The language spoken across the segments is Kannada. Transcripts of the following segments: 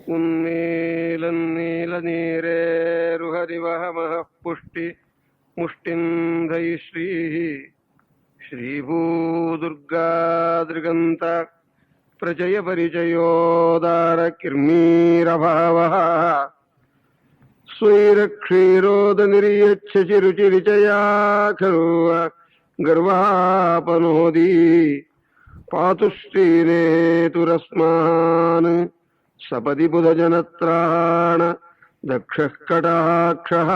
ഉന്മീലന്നീലനീരേരുഹരിവഹമഃ മുഷ്ടിന്ധൈശ്രീः ശ്രീഭൂദുർഗാദൃഗന്ത പ്രചയപരിചയോദാരകിർമീരഭാവः സ്വൈരക്ഷീരോദനിര്യച്ഛചിരുചിരിചയാ ಖಲು ಗರ್ವಾಪನೋದಿ ಪಾತು ಶ್ರೀನೇತುರಸ್ಮಾನ್ ಸಪದಿ ಬುಧಜನತ್ರಾಣ ದಕ್ಷಃ ಕಟಾಕ್ಷಃ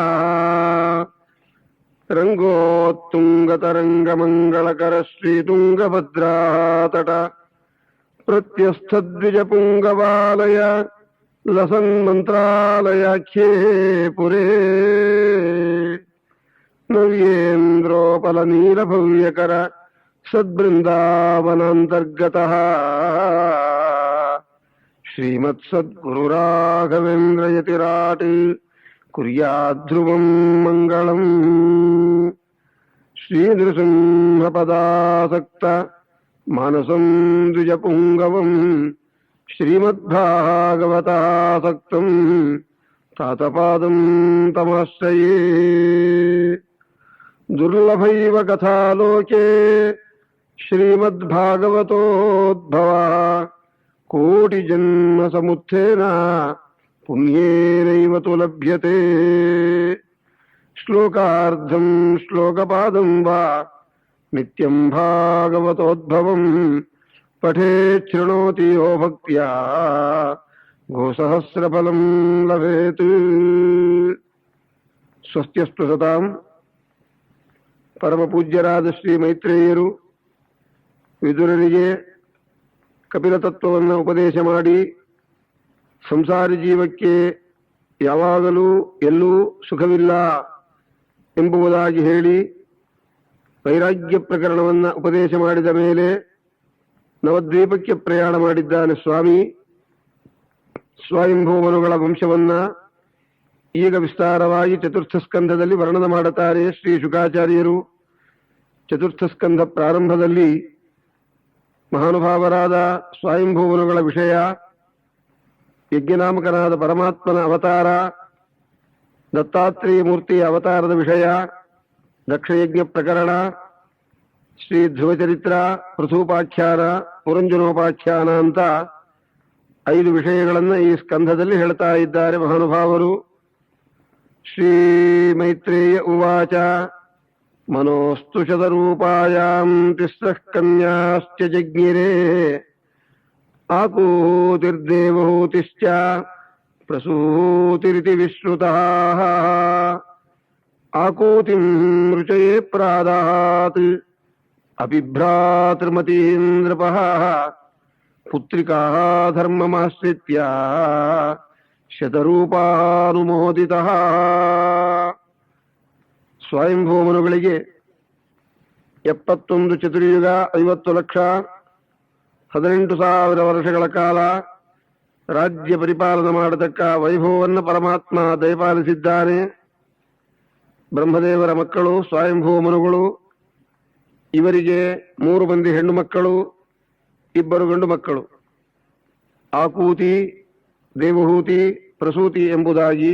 ರಂಗೋತ್ತುಂಗತರಂಗಮಂಗಳಕರ ಶ್ರೀತುಂಗಭದ್ರಾತಟ ಪ್ರತ್ಯಸ್ಥದ್ವಿಜಪುಂಗವಾಲಯ ಲಸನ್ಮಂತ್ರಾಲಯಾಖ್ಯೇ ಪುರೇ ನವ್ಯೇಂದ್ರೋಪಲನೀಲಭವ್ಯಕರ ಸದ್ಬೃಂದಾವನಾಂತರ್ಗತಃ ಶ್ರೀಮತ್ಸದ್ಗುರುರಾಘವೇಂದ್ರಯತಿರಾಟ್ ಕುರ್ಯಾದ್ಧ್ರುವಂ ಮಂಗಳಂ. ಶ್ರೀನೃಸಿಂಹಪದಾಸಕ್ತ ಮಾನಸಂ ದ್ವಿಜಪುಂಗವಂ ಶ್ರೀಮದ್ಭಾಗವತಾಸಕ್ತಂ ತಾತಪಾದಂ ತಮಾಶ್ರಯೇ. ದುರ್ಲಭೈವ ಕಥಾಲೋಕೆ ಶ್ರೀಮದ್ಭಾಗವತೋದ್ಭವ ಕೋಟಿಜನ್ಮ ಸಮುತ್ಥೇನ ಪುಣ್ಯೇನೈವ ತು ಲಭ್ಯತೆ. ಶ್ಲೋಕಾರ್ಧಂ ಶ್ಲೋಕಪಾದಂ ವಾ ನಿತ್ಯಂ ಭಾಗವತೋದ್ಭವಂ ಪಠೇತ್ ಶೃಣೋತಿ ಯೋ ಭಕ್ತ್ಯಾ ಗೋಸಹಸ್ರಫಲಂ ಲಭೇತ್. ಸ್ವಸ್ತ್ಯಸ್ತು ಸತಾಂ. ಪರಮ ಪೂಜ್ಯರಾದ ಶ್ರೀ ಮೈತ್ರೇಯರು ವಿದುರರಿಗೆ ಕಪಿಲ ತತ್ವವನ್ನು ಉಪದೇಶ ಮಾಡಿ ಸಂಸಾರಿ ಜೀವಕ್ಕೆ ಯಾವಾಗಲೂ ಎಲ್ಲೂ ಸುಖವಿಲ್ಲ ಎಂಬುದಾಗಿ ಹೇಳಿ ವೈರಾಗ್ಯ ಪ್ರಕರಣವನ್ನು ಉಪದೇಶ ಮಾಡಿದ ಮೇಲೆ ನವದ್ವೀಪಕ್ಕೆ ಪ್ರಯಾಣ ಮಾಡಿದ್ದಾನೆ ಸ್ವಾಮಿ. ಸ್ವಯಂಭೂಮನುಗಳ ವಂಶವನ್ನ ಈಗ ವಿಸ್ತಾರವಾಗಿ ಚತುರ್ಥ ಸ್ಕಂಧದಲ್ಲಿ ವರ್ಣನ ಮಾಡುತ್ತಾರೆ ಶ್ರೀ ಶುಕಾಚಾರ್ಯರು. ಚತುರ್ಥ ಸ್ಕಂಧ ಪ್ರಾರಂಭದಲ್ಲಿ ಮಹಾನುಭಾವರಾದ ಸ್ವಯಂಭೂಮನುಗಳ ವಿಷಯ, ಯಜ್ಞನಾಮಕನಾದ ಪರಮಾತ್ಮನ ಅವತಾರ, ದತ್ತಾತ್ರೇಯ ಮೂರ್ತಿಯ ಅವತಾರದ ವಿಷಯ, ದಕ್ಷಯಜ್ಞ ಪ್ರಕರಣ, ಶ್ರೀ ಧ್ರುವಚರಿತ್ರ, ಪೃಥೂಪಾಖ್ಯಾನ, ಪುರಂಜನೋಪಾಖ್ಯಾನ ಅಂತ 5 ವಿಷಯಗಳನ್ನು ಈ ಸ್ಕಂಧದಲ್ಲಿ ಹೇಳ್ತಾ ಇದ್ದಾರೆ ಮಹಾನುಭಾವರು. ಶ್ರೀ ಮೈತ್ರೇಯ ಉವಾಚ ಮನೋಸ್ತು ಶತರೂಪಾಯಾಂ ತಿಸ್ರಃ ಕನ್ಯಾಶ್ಚ ಜಜ್ಞಿರೇ ಆಕೂತಿರ್ದೇವಹೂತಿಶ್ಚ ಪ್ರಸೂತಿರಿತಿ ವಿಶ್ರುತಃ. ಆಕೂತಿಂ ರುಚಯೇ ಪ್ರಾದಾತ್ ಅಪಿಭ್ರಾತೃಮತೀಂದ್ರಪಃ ಪುತ್ರಿಕಾ ಧರ್ಮಮಾಶ್ರಿತ್ಯ ಶತರೂಪಾನುಮೋದಿತಃ. ಸ್ವಯಂಭೂಮನುಗಳಿಗೆ 71 ಚತುರ್ಯುಗ, 50 ಲಕ್ಷ, 18,000 ವರ್ಷಗಳ ಕಾಲ ರಾಜ್ಯ ಪರಿಪಾಲನೆ ಮಾಡತಕ್ಕ ವೈಭವವನ್ನು ಪರಮಾತ್ಮ ದಯಪಾಲಿಸಿದ್ದಾನೆ. ಬ್ರಹ್ಮದೇವರ ಮಕ್ಕಳು ಸ್ವಯಂಭೂಮನುಗಳು. ಇವರಿಗೆ 3 ಮಂದಿ ಹೆಣ್ಣು ಮಕ್ಕಳು, 2 ಗಂಡು ಮಕ್ಕಳು. ಆಕೂತಿ, ದೇವಹೂತಿ, ಪ್ರಸೂತಿ ಎಂಬುದಾಗಿ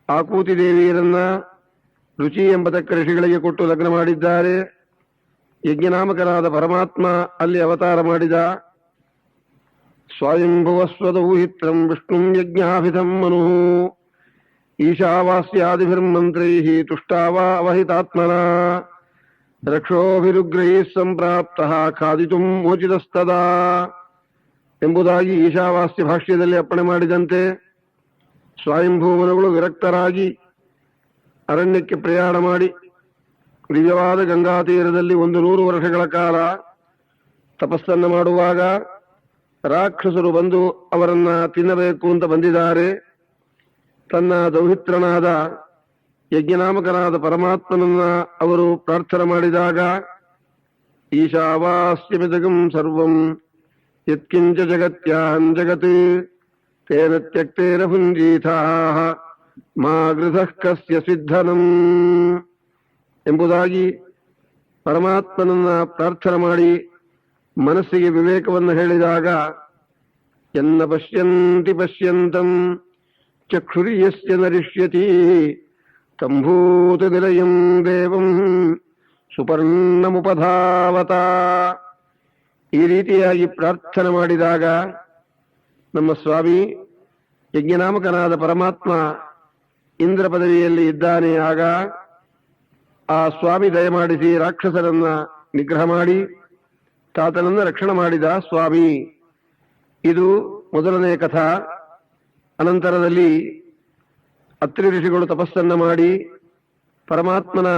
ಆಕೂತಿ ದೇವಿಯರನ್ನ ರುಚಿ ಎಂಬತಕ್ಕ ಋಷಿಗಳಿಗೆ ಕೊಟ್ಟು ಲಗ್ನ ಮಾಡಿದ್ದಾರೆ. ಯಜ್ಞನಾಮಕನಾದ ಪರಮಾತ್ಮ ಅಲ್ಲಿ ಅವತಾರ ಮಾಡಿದ. ಸ್ವಯಂಭುವಸ್ವದೌಹಿತ್ರಂ ವಿಷ್ಣುಂ ಯಜ್ಞಾಭಿಧಂ ಮನು ಈಶಾವಾಸ್ಯಾದಿಭಿರ್ಮಂತ್ರೈಃ ತುಷ್ಟಾವಾ ಅವಹಿತಾತ್ಮನ ರಕ್ಷೋಭಿರುಗ್ರೈಃ ಸಂಪ್ರಾಪ್ತಃ ಖಾದಿತುಂ ಮೋಚಿತಸ್ತದಾ ಎಂಬುದಾಗಿ ಈಶಾವಾಸ್ಯ ಭಾಷ್ಯದಲ್ಲಿ ಅಪ್ಪಣೆ ಮಾಡಿದಂತೆ ಸ್ವಯಂಭೂಮನುಗಳು ವಿರಕ್ತರಾಗಿ ಅರಣ್ಯಕ್ಕೆ ಪ್ರಯಾಣ ಮಾಡಿ ದಿವ್ಯವಾದ ಗಂಗಾ ತೀರದಲ್ಲಿ 100 ವರ್ಷಗಳ ಕಾಲ ತಪಸ್ಸನ್ನು ಮಾಡುವಾಗ ರಾಕ್ಷಸರು ಬಂದು ಅವರನ್ನ ತಿನ್ನಬೇಕು ಅಂತ ಬಂದಿದ್ದಾರೆ. ತನ್ನ ದೌಹಿತ್ರನಾದ ಯಜ್ಞನಾಮಕನಾದ ಪರಮಾತ್ಮನನ್ನ ಅವರು ಪ್ರಾರ್ಥನೆ ಮಾಡಿದಾಗ ಈಶಾವಾಸ್ಯಮಿದಗಂ ಸರ್ವಂ ಯತ್ಕಿಂಚ ಜಗತ್ಯಾಂ ಜಗತ್ ತೇನ ತ್ಯಕ್ತೇನ ಭುಂಜೀಥಾಃ ಮಾ ಗೃಧಃ ಕಸ್ಯ ಸಿದ್ಧನಂ ಎಂಬುದಾಗಿ ಪರಮಾತ್ಮನನ್ನ ಪ್ರಾರ್ಥನೆ ಮಾಡಿ ಮನಸ್ಸಿಗೆ ವಿವೇಕವನ್ನು ಹೇಳಿದಾಗ ಯನ್ನ ಪಶ್ಯಂತಿ ಪಶ್ಯಂತಂ ಚಕ್ಷುರ್ಯಸ್ಯ ನರಿಷ್ಯತಿ ತಂಭೂತ ನಿಲಯಂ ದೇವಂ ಸುಪರ್ಣಮುಪಧಾವತ. ಈ ರೀತಿಯಾಗಿ ಪ್ರಾರ್ಥನೆ ಮಾಡಿದಾಗ ನಮ್ಮ ಸ್ವಾಮಿ ಯಜ್ಞನಾಮಕನಾದ ಪರಮಾತ್ಮ ಇಂದ್ರ ಪದವಿಯಲ್ಲಿ ಇದ್ದಾನೆ. ಆಗ ಆ ಸ್ವಾಮಿ ದಯಮಾಡಿಸಿ ರಾಕ್ಷಸರನ್ನ ನಿಗ್ರಹ ಮಾಡಿ ತಾತನನ್ನ ರಕ್ಷಣೆ ಮಾಡಿದ ಸ್ವಾಮಿ. ಇದು ಮೊದಲನೇ ಕಥಾ. ಅನಂತರದಲ್ಲಿ ಅತ್ರಿ ಋಷಿಗಳು ತಪಸ್ಸನ್ನ ಮಾಡಿ ಪರಮಾತ್ಮನ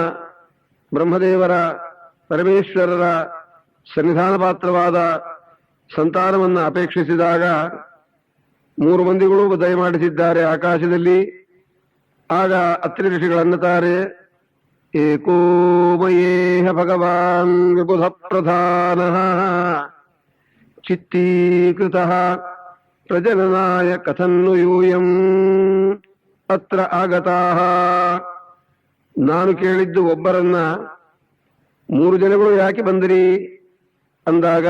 ಬ್ರಹ್ಮದೇವರ ಪರಮೇಶ್ವರರ ಸನ್ನಿಧಾನ ಪಾತ್ರವಾದ ಸಂತಾನವನ್ನ ಅಪೇಕ್ಷಿಸಿದಾಗ 3 ಮಂದಿಗಳು ದಯಮಾಡಿಸಿದ್ದಾರೆ ಆಕಾಶದಲ್ಲಿ. ಆಗ ಅತ್ರಿ ಋಷಿಗಳನ್ನುತ್ತಾರೆ, ಏಕೋ ಮಯೇಹ ಭಗವಾನ್ ವಿಬುಧ ಪ್ರಧಾನಃ ಚಿತ್ತೀಕೃತಃ ಪ್ರಜನನಾಯ ಕಥನ್ನು ಯೂಯಂ ಅತ್ರ ಆಗತಾಃ. ನಾನು ಕೇಳಿದ್ದು ಒಬ್ಬರನ್ನ, 3 ಜನಗಳು ಯಾಕೆ ಬಂದಿರಿ ಅಂದಾಗ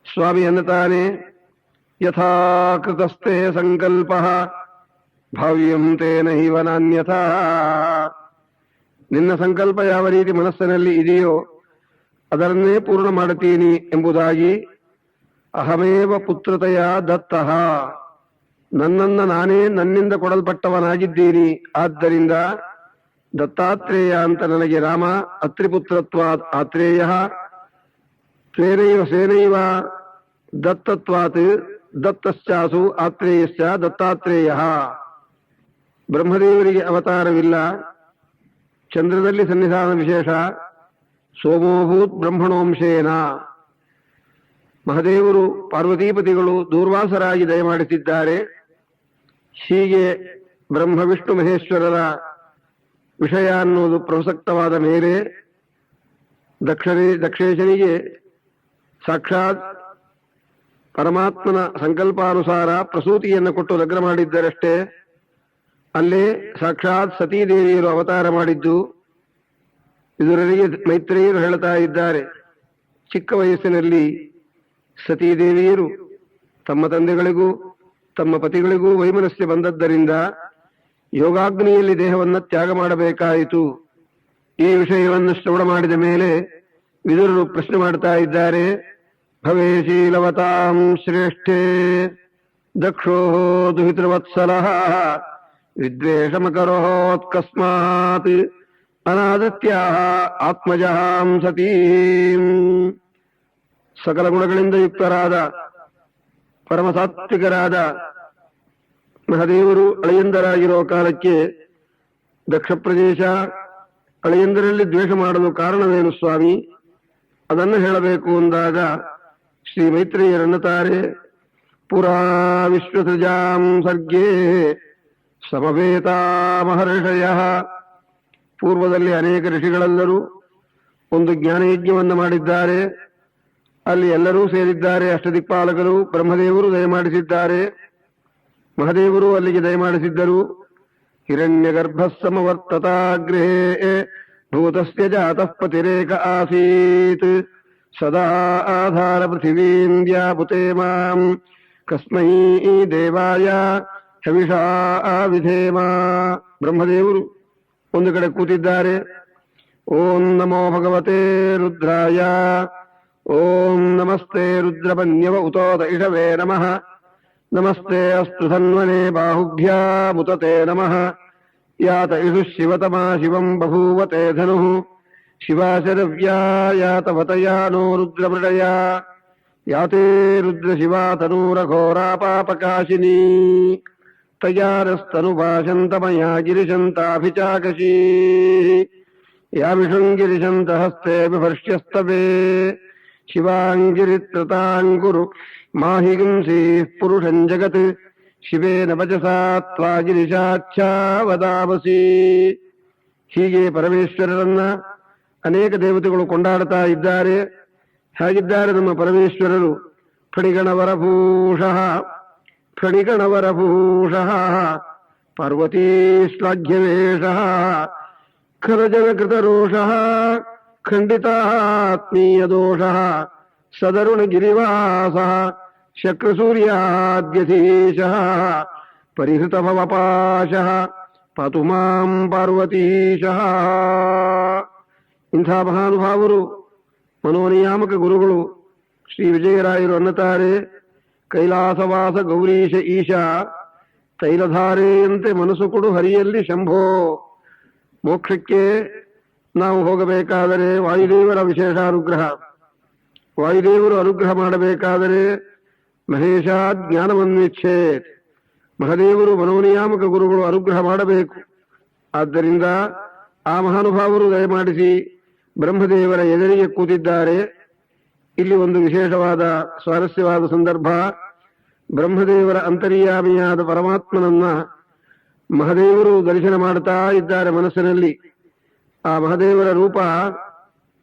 ಸ್ವಾಮಿ ಅನ್ನುತ್ತಾನೆ, ಯಥಾ ಕೃತಸ್ಥೆ ಸಂಕಲ್ಪ ಭಾವ್ಯಂ ತೇನ ಹೀವ ನಾನ್ಯಥಾ. ನಿನ್ನ ಸಂಕಲ್ಪ ಯಾವ ರೀತಿ ಮನಸ್ಸಿನಲ್ಲಿ ಇದೆಯೋ ಅದರನ್ನೇ ಪೂರ್ಣ ಮಾಡುತ್ತೀನಿ ಎಂಬುದಾಗಿ. ಅಹಮೇವ ಪುತ್ರತೆಯ ದತ್ತಃ, ನನ್ನನ್ನ ನಾನೇ ನನ್ನಿಂದ ಕೊಡಲ್ಪಟ್ಟವನಾಗಿದ್ದೀನಿ. ಆದ್ದರಿಂದ ದತ್ತಾತ್ರೇಯ ಅಂತ ನನಗೆ ರಾಮ. ಅತ್ರಿಪುತ್ರತ್ವಾತ್ ಆತ್ರೇಯ, ತ್ವೇನೈವ ಸೇನೈವ ದತ್ತತ್ವಾತ್ ದತ್ತಶ್ಚಾಸು ಆತ್ರೇಯಶ್ಚ ದತ್ತಾತ್ರೇಯ. ಬ್ರಹ್ಮದೇವರಿಗೆ ಅವತಾರವಿಲ್ಲ, ಚಂದ್ರದಲ್ಲಿ ಸನ್ನಿಧಾನ ವಿಶೇಷ. ಸೋಮೋಭೂತ್ ಬ್ರಹ್ಮಣೋಂಶೇನ. ಮಹದೇವರು ಪಾರ್ವತೀಪತಿಗಳು ದೂರ್ವಾಸರಾಗಿ ದಯಮಾಡಿಸಿದ್ದಾರೆ. ಹೀಗೆ ಬ್ರಹ್ಮ ವಿಷ್ಣು ಮಹೇಶ್ವರರ ವಿಷಯ ಅನ್ನೋದು ಪ್ರಸಕ್ತವಾದ ಮೇಲೆ ದಕ್ಷೇಶನಿಗೆ ಸಾಕ್ಷಾತ್ ಪರಮಾತ್ಮನ ಸಂಕಲ್ಪಾನುಸಾರ ಪ್ರಸೂತಿಯನ್ನು ಕೊಟ್ಟು ಲಗ್ನ ಮಾಡಿದ್ದರಷ್ಟೇ. ಅಲ್ಲೇ ಸಾಕ್ಷಾತ್ ಸತೀದೇವಿಯರು ಅವತಾರ ಮಾಡಿದ್ದು. ಇದರೊಳಗೆ ಮೈತ್ರೇಯರು ಹೇಳ್ತಾ ಇದ್ದಾರೆ, ಚಿಕ್ಕ ವಯಸ್ಸಿನಲ್ಲಿ ಸತೀದೇವಿಯರು ತಮ್ಮ ತಂದೆಗಳಿಗೂ ತಮ್ಮ ಪತಿಗಳಿಗೂ ವೈಮನಸ್ಯ ಬಂದದ್ದರಿಂದ ಯೋಗಾಗ್ನಿಯಲ್ಲಿ ದೇಹವನ್ನು ತ್ಯಾಗ ಮಾಡಬೇಕಾಯಿತು. ಈ ವಿಷಯವನ್ನು ಶ್ರವಣ ಮಾಡಿದ ಮೇಲೆ ವಿದುರರು ಪ್ರಶ್ನೆ ಮಾಡ್ತಾ ಇದ್ದಾರೆ, ಭವೇಶೀಲವತಾಂ ಶ್ರೇಷ್ಠೇ ದಕ್ಷೋ ದುಹಿತೃವತ್ಸಲಃ ವಿದ್ವೇಷಮಕರೋತ್ಕಸ್ಮಾತ್ ಅನಾದತ್ಯಾಹ ಆತ್ಮಜಹಾಂ ಸತೀಂ. ಸಕಲ ಗುಣಗಳಿಂದ ಯುಕ್ತರಾದ ಪರಮಸಾತ್ವಿಕರಾದ ಮಹದೇವರು ಅಳಿಯಂದರಾಗಿರೋ ಕಾಲಕ್ಕೆ ದಕ್ಷ ಪ್ರದೇಶ ಅಳಿಯಂದರಲ್ಲಿ ದ್ವೇಷ ಮಾಡಲು ಕಾರಣವೇನು ಸ್ವಾಮಿ? ಅದನ್ನು ಹೇಳಬೇಕು ಅಂದಾಗ ಶ್ರೀ ಮೈತ್ರೇಯರನ್ನುತ್ತಾರೆ, ಪುರಾ ವಿಶ್ವಸೃಜಾಂ ಸರ್ಗೇ ಸಮವೇತಾ ಮಹರ್ಷಯ. ಪೂರ್ವದಲ್ಲಿ ಅನೇಕ ಋಷಿಗಳೆಲ್ಲರೂ ಒಂದು ಜ್ಞಾನಯಜ್ಞವನ್ನು ಮಾಡಿದ್ದಾರೆ. ಅಲ್ಲಿ ಎಲ್ಲರೂ ಸೇರಿದ್ದಾರೆ. ಅಷ್ಟದಿಕ್ಪಾಲಕರು ಬ್ರಹ್ಮದೇವರು ದಯಮಾಡಿಸಿದ್ದಾರೆ. ಮಹದೇವರು ಅಲ್ಲಿಗೆ ದಯಮಾಡಿಸಿದ್ದರು. ಹಿರಣ್ಯಗರ್ಭ ಸಮವರ್ತತಾಗ್ರಹೇ ಭೂತಸ್ಯ ಜಾತಃ ಪತಿರೇಕ ಆಸೀತ್ ಸದಾ ಆಧಾರ ಪೃಥಿವೀಂ ವ್ಯಾಪುತೆ ಮಾಂ ಕಸ್ಮೈ ದೇವಾಯ ಹವಿಷಾ ವಿಧೇಮ. ಬ್ರಹ್ಮದೇವರು ಒಂದು ಕಡೆ ಕೂತಿದ್ದಾರೆ. ಓಂ ನಮೋ ಭಗವತೆ ರುದ್ರಾಯ. ಓಂ ನಮಸ್ತೆ ರುದ್ರಪನ್ಯವ ಉತೋದ ಇಷವೇ ನಮಃ. ನಮಸ್ತೆ ಅಸ್ತು ಧನ್ವನೆ ಬಾಹುಭ್ಯಾಮುತತೆ ನಮಃ. ಯಾತ ಇಷು ಶಿವತಮಾ ಶಿವಂ ಬಭೂವತೆ ಧನುಃ. ಶಿವಾಶರವ್ಯಾ ಯಾತವತಯಾನೋ ರುದ್ರಮೃಡಯ. ಯಾತೆ ರುದ್ರಶಿವಾ ತನೂರಘೋರಾಪಾಪಕಾಶಿನೀ. ತಯಾರಸ್ತನುಭಾಷಂತಮಯಾ ಗಿರಿಶಂತಾಭಿಚಾಕಶೀ. ಯಾವಿಷುಂಗಿರಿಶಂತ ಹಸ್ತೆ ಬಿಭರ್ಷ್ಯಸ್ತವೇ. ಶಿವಾಂಗಿರಿತ್ರತಾಂಗುರು ಮಾಹಿಗುಂಸೀಃ ಪುರುಷಂ ಜಗತ್. ಶಿವೇನ ವಚಸಾ ತ್ವಾಗಿರಿಶಾಚ್ಛಾವದಾವಸಿ. ಹೀಗೆ ಪರಮೇಶ್ವರರನ್ನ ಅನೇಕ ದೇವತೆಗಳು ಕೊಂಡಾಡ್ತಾ ಇದ್ದಾರೆ. ಹಾಗಿದ್ದಾರೆ ನಮ್ಮ ಪರಮೇಶ್ವರರು. ಫಣಿಗಣವರಭೂಷಃ ಫಣಿಗಣವರಭೂಷಃ ಪಾರ್ವತೀ ಶ್ಲಾಘ್ಯವೇಷಃ ಖರಜನಕೃತರೋಷಃ ಖಂಡಿತಾತ್ಮೀಯ ದೋಷಃ ಸದರುಣ ಗಿರಿವಾಸಃ ಶಕ್ರಸೂರ್ಯಾದ್ಯಧೀಶಃ ಪರಿಹೃತ ಭವಪಾಶಃ ಪಾತು ಮಾಂ ಪಾರ್ವತೀಶಃ. ಇಂಥ ಮಹಾನುಭಾವರು ಮನೋನಿಯಾಮಕ ಗುರುಗಳು ಶ್ರೀ ವಿಜಯರಾಯರು ಅನ್ನುತ್ತಾರೆ, ಕೈಲಾಸವಾಸ ಗೌರೀಶ ಈಶ ತೈಲಧಾರೆಯಂತೆ ಮನಸ್ಸು ಕೊಡು ಹರಿಯಲ್ಲಿ ಶಂಭೋ. ಮೋಕ್ಷಕ್ಕೆ ನಾವು ಹೋಗಬೇಕಾದರೆ ವಾಯುದೇವರ ವಿಶೇಷ ಅನುಗ್ರಹ, ವಾಯುದೇವರು ಅನುಗ್ರಹ ಮಾಡಬೇಕಾದರೆ ಮಹೇಶ ಜ್ಞಾನವನ್ವಿಚ್ಛೇತ್, ಮಹದೇವರು ಮನೋನಿಯಾಮಕ ಗುರುಗಳು ಅನುಗ್ರಹ ಮಾಡಬೇಕು. ಆದ್ದರಿಂದ ಆ ಮಹಾನುಭಾವರು ದಯಮಾಡಿಸಿ ಬ್ರಹ್ಮದೇವರ ಎದುರಿಗೆ ಕೂತಿದ್ದಾರೆ. ಇಲ್ಲಿ ಒಂದು ವಿಶೇಷವಾದ ಸ್ವಾರಸ್ಯವಾದ ಸಂದರ್ಭ. ಬ್ರಹ್ಮದೇವರ ಅಂತರ್ಯಾಮಿಯಾದ ಪರಮಾತ್ಮನನ್ನ ಮಹದೇವರು ದರ್ಶನ ಮಾಡ್ತಾ ಇದ್ದಾರೆ ಮನಸ್ಸಿನಲ್ಲಿ. ಆ ಮಹದೇವರ ರೂಪ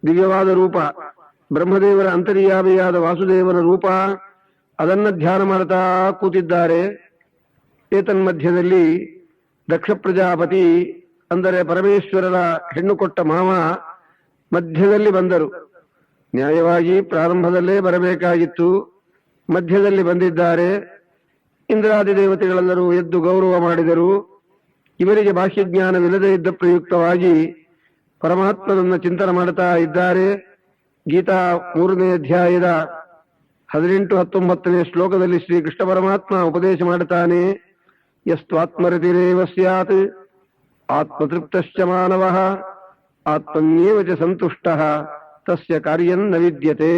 ದಿವ್ಯವಾದ ರೂಪ, ಬ್ರಹ್ಮದೇವರ ಅಂತರ್ಯಾಮಿಯಾದ ವಾಸುದೇವನ ರೂಪ, ಅದನ್ನ ಧ್ಯಾನ ಮಾಡ್ತಾ ಕೂತಿದ್ದಾರೆ. ಏತನ್ಮಧ್ಯದಲ್ಲಿ ದಕ್ಷ ಪ್ರಜಾಪತಿ ಅಂದರೆ ಪರಮೇಶ್ವರರ ಹೆಣ್ಣು ಕೊಟ್ಟ ಮಾವ ಮಧ್ಯದಲ್ಲಿ ಬಂದರು. ನ್ಯಾಯವಾಗಿ ಪ್ರಾರಂಭದಲ್ಲೇ ಬರಬೇಕಾಗಿತ್ತು, ಮಧ್ಯದಲ್ಲಿ ಬಂದಿದ್ದಾರೆ. ಇಂದ್ರಾದಿ ದೇವತೆಗಳೆಲ್ಲರೂ ಎದ್ದು ಗೌರವ ಮಾಡಿದರು. ಇವರಿಗೆ ಬಾಹ್ಯಜ್ಞಾನವಿಲ್ಲದೆ ಇದ್ದ ಪ್ರಯುಕ್ತವಾಗಿ ಪರಮಾತ್ಮನನ್ನ ಚಿಂತನೆ ಮಾಡ್ತಾ ಇದ್ದಾರೆ. ಗೀತಾ 3ನೇ ಅಧ್ಯಾಯದ 18-19ನೇ ಶ್ಲೋಕದಲ್ಲಿ ಶ್ರೀಕೃಷ್ಣ ಪರಮಾತ್ಮ ಉಪದೇಶ ಮಾಡುತ್ತಾನೆ, ಯಸ್ತ್ವಾತ್ಮರತಿರೇವ ಸ್ಯಾತ್ ಆತ್ಮತೃಪ್ತಶ್ಚ ಮಾನವಃ ಆತ್ಮನ್ಯೇವ ಚ ಸಂತುಷ್ಟಃ ತಸ್ಯ ಕಾರ್ಯನ್ನ ವಿದ್ಯತೆ.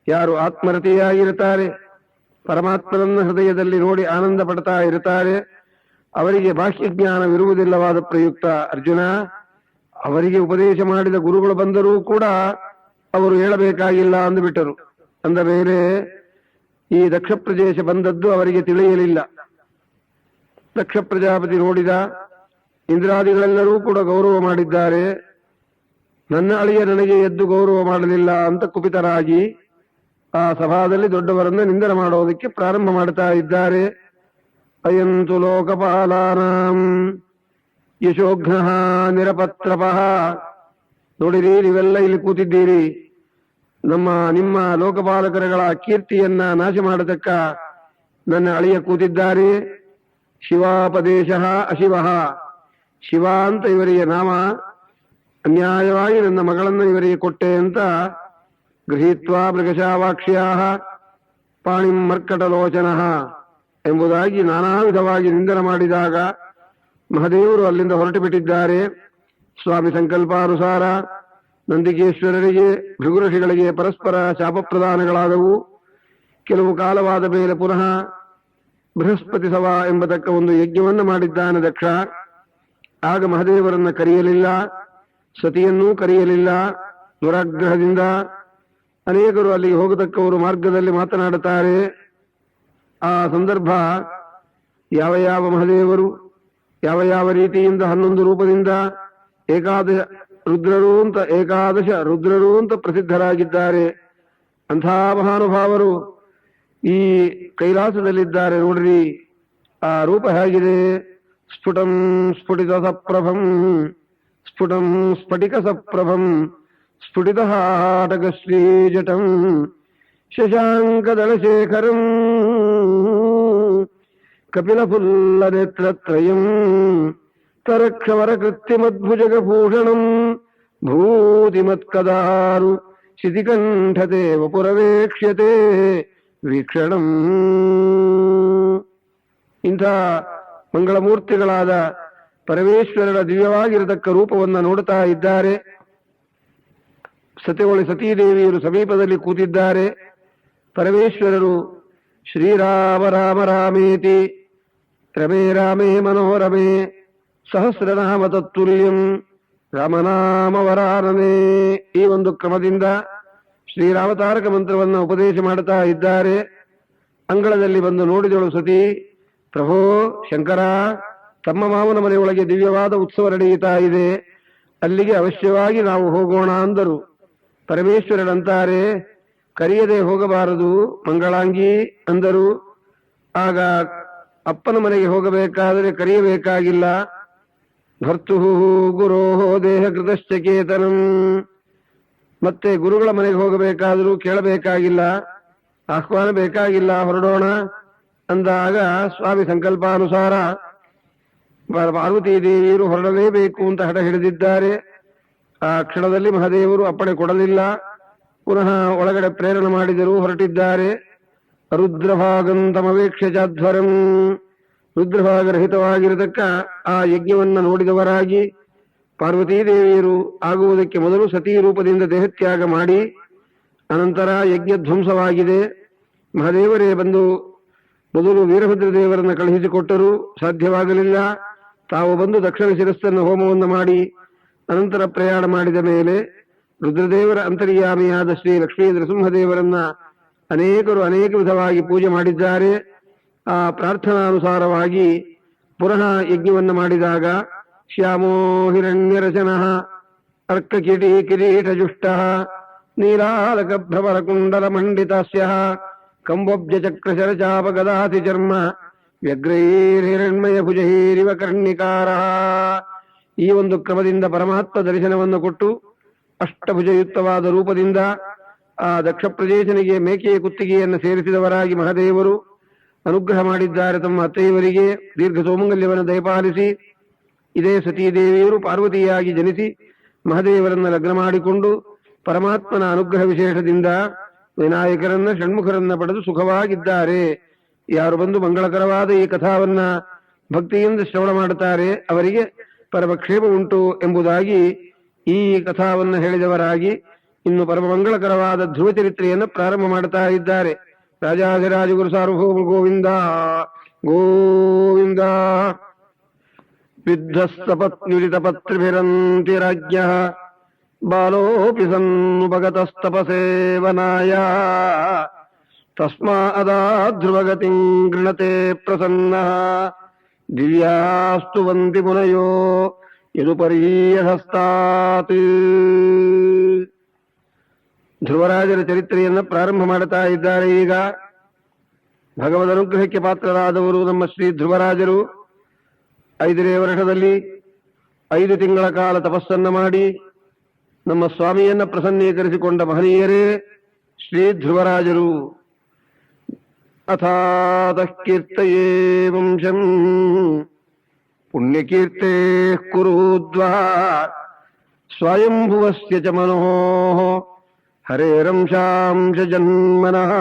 ಯಾರು ಆತ್ಮರತಿಯಾಗಿರುತ್ತಾರೆ, ಪರಮಾತ್ಮನನ್ನ ಹೃದಯದಲ್ಲಿ ನೋಡಿ ಆನಂದ ಪಡ್ತಾ ಇರುತ್ತಾರೆ, ಅವರಿಗೆ ಬಾಹ್ಯಜ್ಞಾನವಿರುವುದಿಲ್ಲವಾದ ಪ್ರಯುಕ್ತ ಅರ್ಜುನ, ಅವರಿಗೆ ಉಪದೇಶ ಮಾಡಿದ ಗುರುಗಳು ಬಂದರೂ ಕೂಡ ಅವರು ಹೇಳಬೇಕಾಗಿಲ್ಲ ಅಂದುಬಿಟ್ಟರು. ಅಂದ ಮೇಲೆ ಈ ದಕ್ಷ ಪ್ರದೇಶ ಬಂದದ್ದು ಅವರಿಗೆ ತಿಳಿಯಲಿಲ್ಲ. ದಕ್ಷ ಪ್ರಜಾಪತಿ ನೋಡಿದ, ಇಂದ್ರಾದಿಗಳೆಲ್ಲರೂ ಕೂಡ ಗೌರವ ಮಾಡಿದ್ದಾರೆ, ನನ್ನ ಅಳಿಯ ನನಗೆ ಎದ್ದು ಗೌರವ ಮಾಡಲಿಲ್ಲ ಅಂತ ಕುಪಿತರಾಗಿ ಆ ಸಭಾದಲ್ಲಿ ದೊಡ್ಡವರನ್ನ ನಿಂದನೆ ಮಾಡೋದಕ್ಕೆ ಪ್ರಾರಂಭ ಮಾಡ್ತಾ ಇದ್ದಾರೆ. ಅಯಂತು ಲೋಕಪಾಲಾನಾಂ ಯಶೋಘ್ನಃ ನಿರಪತ್ರಪಃ. ನೋಡಿರಿ, ನೀವೆಲ್ಲ ಇಲ್ಲಿ ಕೂತಿದ್ದೀರಿ, ನಿಮ್ಮ ಲೋಕಪಾಲಕರುಗಳ ಕೀರ್ತಿಯನ್ನ ನಾಶ ಮಾಡತಕ್ಕ ನನ್ನ ಅಳಿಯ ಕೂತಿದ್ದಾರೆ. ಶಿವಾಪದೇಶ ಅಶಿವ, ಶಿವ ಅಂತ ಇವರಿಗೆ ನಾಮ, ಅನ್ಯಾಯವಾಗಿ ನನ್ನ ಮಗಳನ್ನು ಇವರಿಗೆ ಕೊಟ್ಟೆ ಅಂತ ಗೃಹೀತ್ವಾ ಮೃಗಶಾವಾಕ್ಷ್ಯಾ ಪಾಣಿಂ ಮರ್ಕಟಲೋಚನ ಎಂಬುದಾಗಿ ನಾನಾ ವಿಧವಾಗಿ ನಿಂದನೆ ಮಾಡಿದಾಗ ಮಹದೇವರು ಅಲ್ಲಿಂದ ಹೊರಟು ಬಿಟ್ಟಿದ್ದಾರೆ. ಸ್ವಾಮಿ ಸಂಕಲ್ಪಾನುಸಾರ ನಂದಿಕೇಶ್ವರರಿಗೆ ಭೃಗುಋಷಿಗಳಿಗೆ ಪರಸ್ಪರ ಶಾಪ ಪ್ರದಾನಗಳಾದವು. ಕೆಲವು ಕಾಲವಾದ ಮೇಲೆ ಪುನಃ ಬೃಹಸ್ಪತಿ ಸಭಾ ಎಂಬತಕ್ಕ ಒಂದು ಯಜ್ಞವನ್ನು ಮಾಡಿದ್ದಾನೆ ದಕ್ಷ. ಆಗ ಮಹದೇವರನ್ನ ಕರೆಯಲಿಲ್ಲ, ಸತಿಯನ್ನೂ ಕರೆಯಲಿಲ್ಲ. ದುರಾಗ್ರಹದಿಂದ ಅನೇಕರು ಅಲ್ಲಿಗೆ ಹೋಗತಕ್ಕವರು ಮಾರ್ಗದಲ್ಲಿ ಮಾತನಾಡುತ್ತಾರೆ. ಆ ಸಂದರ್ಭ ಯಾವ ಯಾವ ಮಹದೇವರು ಯಾವ ಯಾವ ರೀತಿಯಿಂದ 11 ರೂಪದಿಂದ ಏಕಾದಶ ರುದ್ರರು ಅಂತ ಪ್ರಸಿದ್ಧರಾಗಿದ್ದಾರೆ. ಅಂಥ ಮಹಾನುಭಾವರು ಈ ಕೈಲಾಸದಲ್ಲಿದ್ದಾರೆ. ನೋಡ್ರಿ, ಆ ರೂಪ ಹೇಗಿದೆ. ಸ್ಫುಟಂ ಸ್ಫುಟಿತ ಸಪ್ರಭಂ ಸ್ಫುಟಂ ಸ್ಫಟಿಕ ಸಪ್ರಭಂ ಸ್ಫುಟಿತ ಹಾಟಕ ಶ್ರೀಜಟಂ ಶಶಾಂಕದಳಶೇಖರಂ ಕಪಿಲಫುಲ್ಲ ನೇತ್ರತ್ರಯಂ ತರಕ್ಷವರ ಕೃತ್ಯಮದ್ಭುಜಗಭೂಷಣಂ ಭೂತಿಮತ್ಕದಾರು ಶಿತಿಕಂಠತೆ ವಪುರವೇಕ್ಷ್ಯತೆ ವೀಕ್ಷಣಂ. ಇಂಥ ಮಂಗಳಮೂರ್ತಿಗಳಾದ ಪರಮೇಶ್ವರರ ದಿವ್ಯವಾಗಿರತಕ್ಕ ರೂಪವನ್ನು ನೋಡುತ್ತಾ ಇದ್ದಾರೆ. ಸತೀದೇವಿಯರು ಸಮೀಪದಲ್ಲಿ ಕೂತಿದ್ದಾರೆ. ಪರಮೇಶ್ವರರು ಶ್ರೀರಾಮ ರಾಮ ರಾಮೇತಿ ರಮೇ ರಾಮೇ ಮನೋರಮೇ ಸಹಸ್ರನಾಮ ತತ್ತುಲ್ಯಂ ರಾಮನಾಮ ವರಾನನೇ, ಈ ಒಂದು ಕ್ರಮದಿಂದ ಶ್ರೀರಾಮತಾರಕ ಮಂತ್ರವನ್ನು ಉಪದೇಶ ಮಾಡುತ್ತಾ ಇದ್ದಾರೆ. ಅಂಗಳದಲ್ಲಿ ಬಂದು ನೋಡಿದಳು ಸತಿ, ಪ್ರಭೋ ಶಂಕರ, ತಮ್ಮ ಮಾವನ ಮನೆಯೊಳಗೆ ದಿವ್ಯವಾದ ಉತ್ಸವ ನಡೆಯುತ್ತಾ ಇದೆ, ಅಲ್ಲಿಗೆ ಅವಶ್ಯವಾಗಿ ನಾವು ಹೋಗೋಣ ಅಂದರು. ಪರಮೇಶ್ವರರಂತಾರೆ, ಕರೆಯದೆ ಹೋಗಬಾರದು ಮಂಗಳಾಂಗಿ ಅಂದರು. ಆಗ ಅಪ್ಪನ ಮನೆಗೆ ಹೋಗಬೇಕಾದರೆ ಕರೆಯಬೇಕಾಗಿಲ್ಲ. ಭರ್ತು ಗುರೋ ದೇಹ ಕೃತಶ್ಚಕೇತನಂ, ಮತ್ತೆ ಗುರುಗಳ ಮನೆಗೆ ಹೋಗಬೇಕಾದರೂ ಕೇಳಬೇಕಾಗಿಲ್ಲ. ಆಹ್ವಾನ ಬೇಕಾಗಿಲ್ಲ, ಹೊರಡೋಣ ಅಂದಾಗ ಸ್ವಾಮಿ ಸಂಕಲ್ಪಾನುಸಾರ ಪಾರ್ವತೀ ದೇವಿಯರು ಹೊರಡಲೇಬೇಕು ಅಂತ ಹಠ ಹಿಡಿದಿದ್ದಾರೆ. ಆ ಕ್ಷಣದಲ್ಲಿ ಮಹಾದೇವರು ಅಪ್ಪಣೆ ಕೊಡಲಿಲ್ಲ. ಪುನಃ ಒಳಗಡೆ ಪ್ರೇರಣೆ ಮಾಡಿದರು, ಹೊರಟಿದ್ದಾರೆ. ರುದ್ರಭಾಗಂತಮವೇಕ್ಷ ಚಾಧ್ವರಂ, ರುದ್ರಭಾಗರಹಿತವಾಗಿರತಕ್ಕ ಆ ಯಜ್ಞವನ್ನ ನೋಡಿದವರಾಗಿ ಪಾರ್ವತೀ ದೇವಿಯರು ಆಗುವುದಕ್ಕೆ ಮೊದಲು ಸತೀ ರೂಪದಿಂದ ದೇಹತ್ಯಾಗ ಮಾಡಿ ಅನಂತರ ಯಜ್ಞ ಧ್ವಂಸವಾಗಿದೆ. ಮಹಾದೇವರೇ ಬಂದು ಮೊದಲು ವೀರಭದ್ರ ದೇವರನ್ನು ಕಳುಹಿಸಿಕೊಟ್ಟರು, ಸಾಧ್ಯವಾಗಲಿಲ್ಲ. ತಾವು ಬಂದು ದಕ್ಷಿಣ ಶಿರಸ್ಸನ್ನು ಹೋಮವನ್ನು ಮಾಡಿ ಅನಂತರ ಪ್ರಯಾಣ ಮಾಡಿದ ಮೇಲೆ ರುದ್ರದೇವರ ಅಂತರ್ಯಾಮಿಯಾದ ಶ್ರೀ ಲಕ್ಷ್ಮೀ ನರಸಿಂಹದೇವರನ್ನ ಅನೇಕರು ಅನೇಕ ವಿಧವಾಗಿ ಪೂಜೆ ಮಾಡಿದ್ದಾರೆ. ಆ ಪ್ರಾರ್ಥನಾನುಸಾರವಾಗಿ ಪುನಃ ಯಜ್ಞವನ್ನು ಮಾಡಿದಾಗ ಶ್ಯಾಮೋ ಹಿರಣ್ಯರಚನಃ ಅರ್ಕ ಕಿರೀಟಜುಷ್ಟ ನೀಲಾಲಕ ಭ್ರಮರ ಕುಂಡಲ ಮಂಡಿತಾಸ್ಯ ಕಂಬೋಬ್ಜ ಚಕ್ರ ಶರಚಾಪ ಗದಾತಿ ಚರ್ಮ ವ್ಯಗ್ರೈರ್ಹಿರಣ್ಮಯ ಭುಜೈರಿವ ಕರ್ಣಿಕಾರ. ಈ ಒಂದು ಕ್ರಮದಿಂದ ಪರಮಾತ್ಮ ದರ್ಶನವನ್ನು ಕೊಟ್ಟು ಅಷ್ಟಭುಜಯುಕ್ತವಾದ ರೂಪದಿಂದ ಆ ದಕ್ಷ ಪ್ರದೇಶನಿಗೆ ಮೇಕೆಯ ಕುತ್ತಿಗೆಯನ್ನು ಸೇರಿಸಿದವರಾಗಿ ಮಹಾದೇವರು ಅನುಗ್ರಹ ಮಾಡಿದ್ದಾರೆ. ತಮ್ಮ ಅತ್ತೆಯವರಿಗೆ ದೀರ್ಘ ಸೌಮಂಗಲ್ಯವನ್ನು ದಯಪಾಲಿಸಿ ಇದೇ ಸತೀದೇವಿಯರು ಪಾರ್ವತಿಯಾಗಿ ಜನಿಸಿ ಮಹಾದೇವರನ್ನ ಲಗ್ನ ಮಾಡಿಕೊಂಡು ಪರಮಾತ್ಮನ ಅನುಗ್ರಹ ವಿಶೇಷದಿಂದ ವಿನಾಯಕರನ್ನ ಷಣ್ಮುಖರನ್ನ ಪಡೆದು ಸುಖವಾಗಿದ್ದಾರೆ. ಯಾರು ಬಂದು ಮಂಗಳಕರವಾದ ಈ ಕಥಾವನ್ನ ಭಕ್ತಿಯಿಂದ ಶ್ರವಣ ಮಾಡುತ್ತಾರೆ ಅವರಿಗೆ ಪರಮಕ್ಷೇಮ ಉಂಟು ಎಂಬುದಾಗಿ ಈ ಕಥಾವನ್ನು ಹೇಳಿದವರಾಗಿ ಇನ್ನು ಪರಮ ಮಂಗಳಕರವಾದ ಧ್ರುವ ಚರಿತ್ರೆಯನ್ನು ಪ್ರಾರಂಭ ಮಾಡುತ್ತಾ ಇದ್ದಾರೆ. ರಾಜಾಧಿರಾಜಗುರು ಸಾರ್ವಭೌಮ ಗೋವಿಂದ ಗೋವಿಂದ. ವಿದ್ಧಸ್ತಪತ್ಯುರಿತಪತ್ರಿಭಿರಂತಿ ರಾಜ್ಞಃ ಬಾಲೋಪಿ ಸನ್ನುಪಗತಸ್ತಪಸೇವನಾಯ ತಸ್ಮಾದಾಧ್ರುವಗತಿಂ ಗೃಣತೆ ಪ್ರಸನ್ನಃ ದಿವ್ಯಾಸ್ತುವಂತಿ ಮುನಯೋ ಯದುಪರ್ಯಹಸ್ತಾತ್. ಧ್ರುವರಾಜರ ಚರಿತ್ರೆಯನ್ನ ಪ್ರಾರಂಭ ಮಾಡುತ್ತಾ ಇದ್ದಾರೆ. ಈಗ ಭಗವದ್ ಅನುಗ್ರಹಕ್ಕೆ ಪಾತ್ರರಾದವರು ನಮ್ಮ ಶ್ರೀ ಧ್ರುವರಾಜರು 5ನೇ ವರ್ಷದಲ್ಲಿ 5 ತಿಂಗಳ ಕಾಲ ತಪಸ್ಸನ್ನ ಮಾಡಿ ನಮ್ಮ ಸ್ವಾಮಿಯನ್ನ ಪ್ರಸನ್ನೀಕರಿಸಿಕೊಂಡ ಮಹನೀಯರೇ ಶ್ರೀ ಧ್ರುವರಾಜರು. ಅಥಾತಃ ಕೀರ್ತಯೇ ವಂಶಂ ಪುಣ್ಯಕೀರ್ತೆ ಕುರುದ್ವಾ ಸ್ವಯಂಭುವಸ್ಯ ಚ ಮನೋಃ ಹರೇರಂಶಾಂಶ ಜನ್ಮನಃ.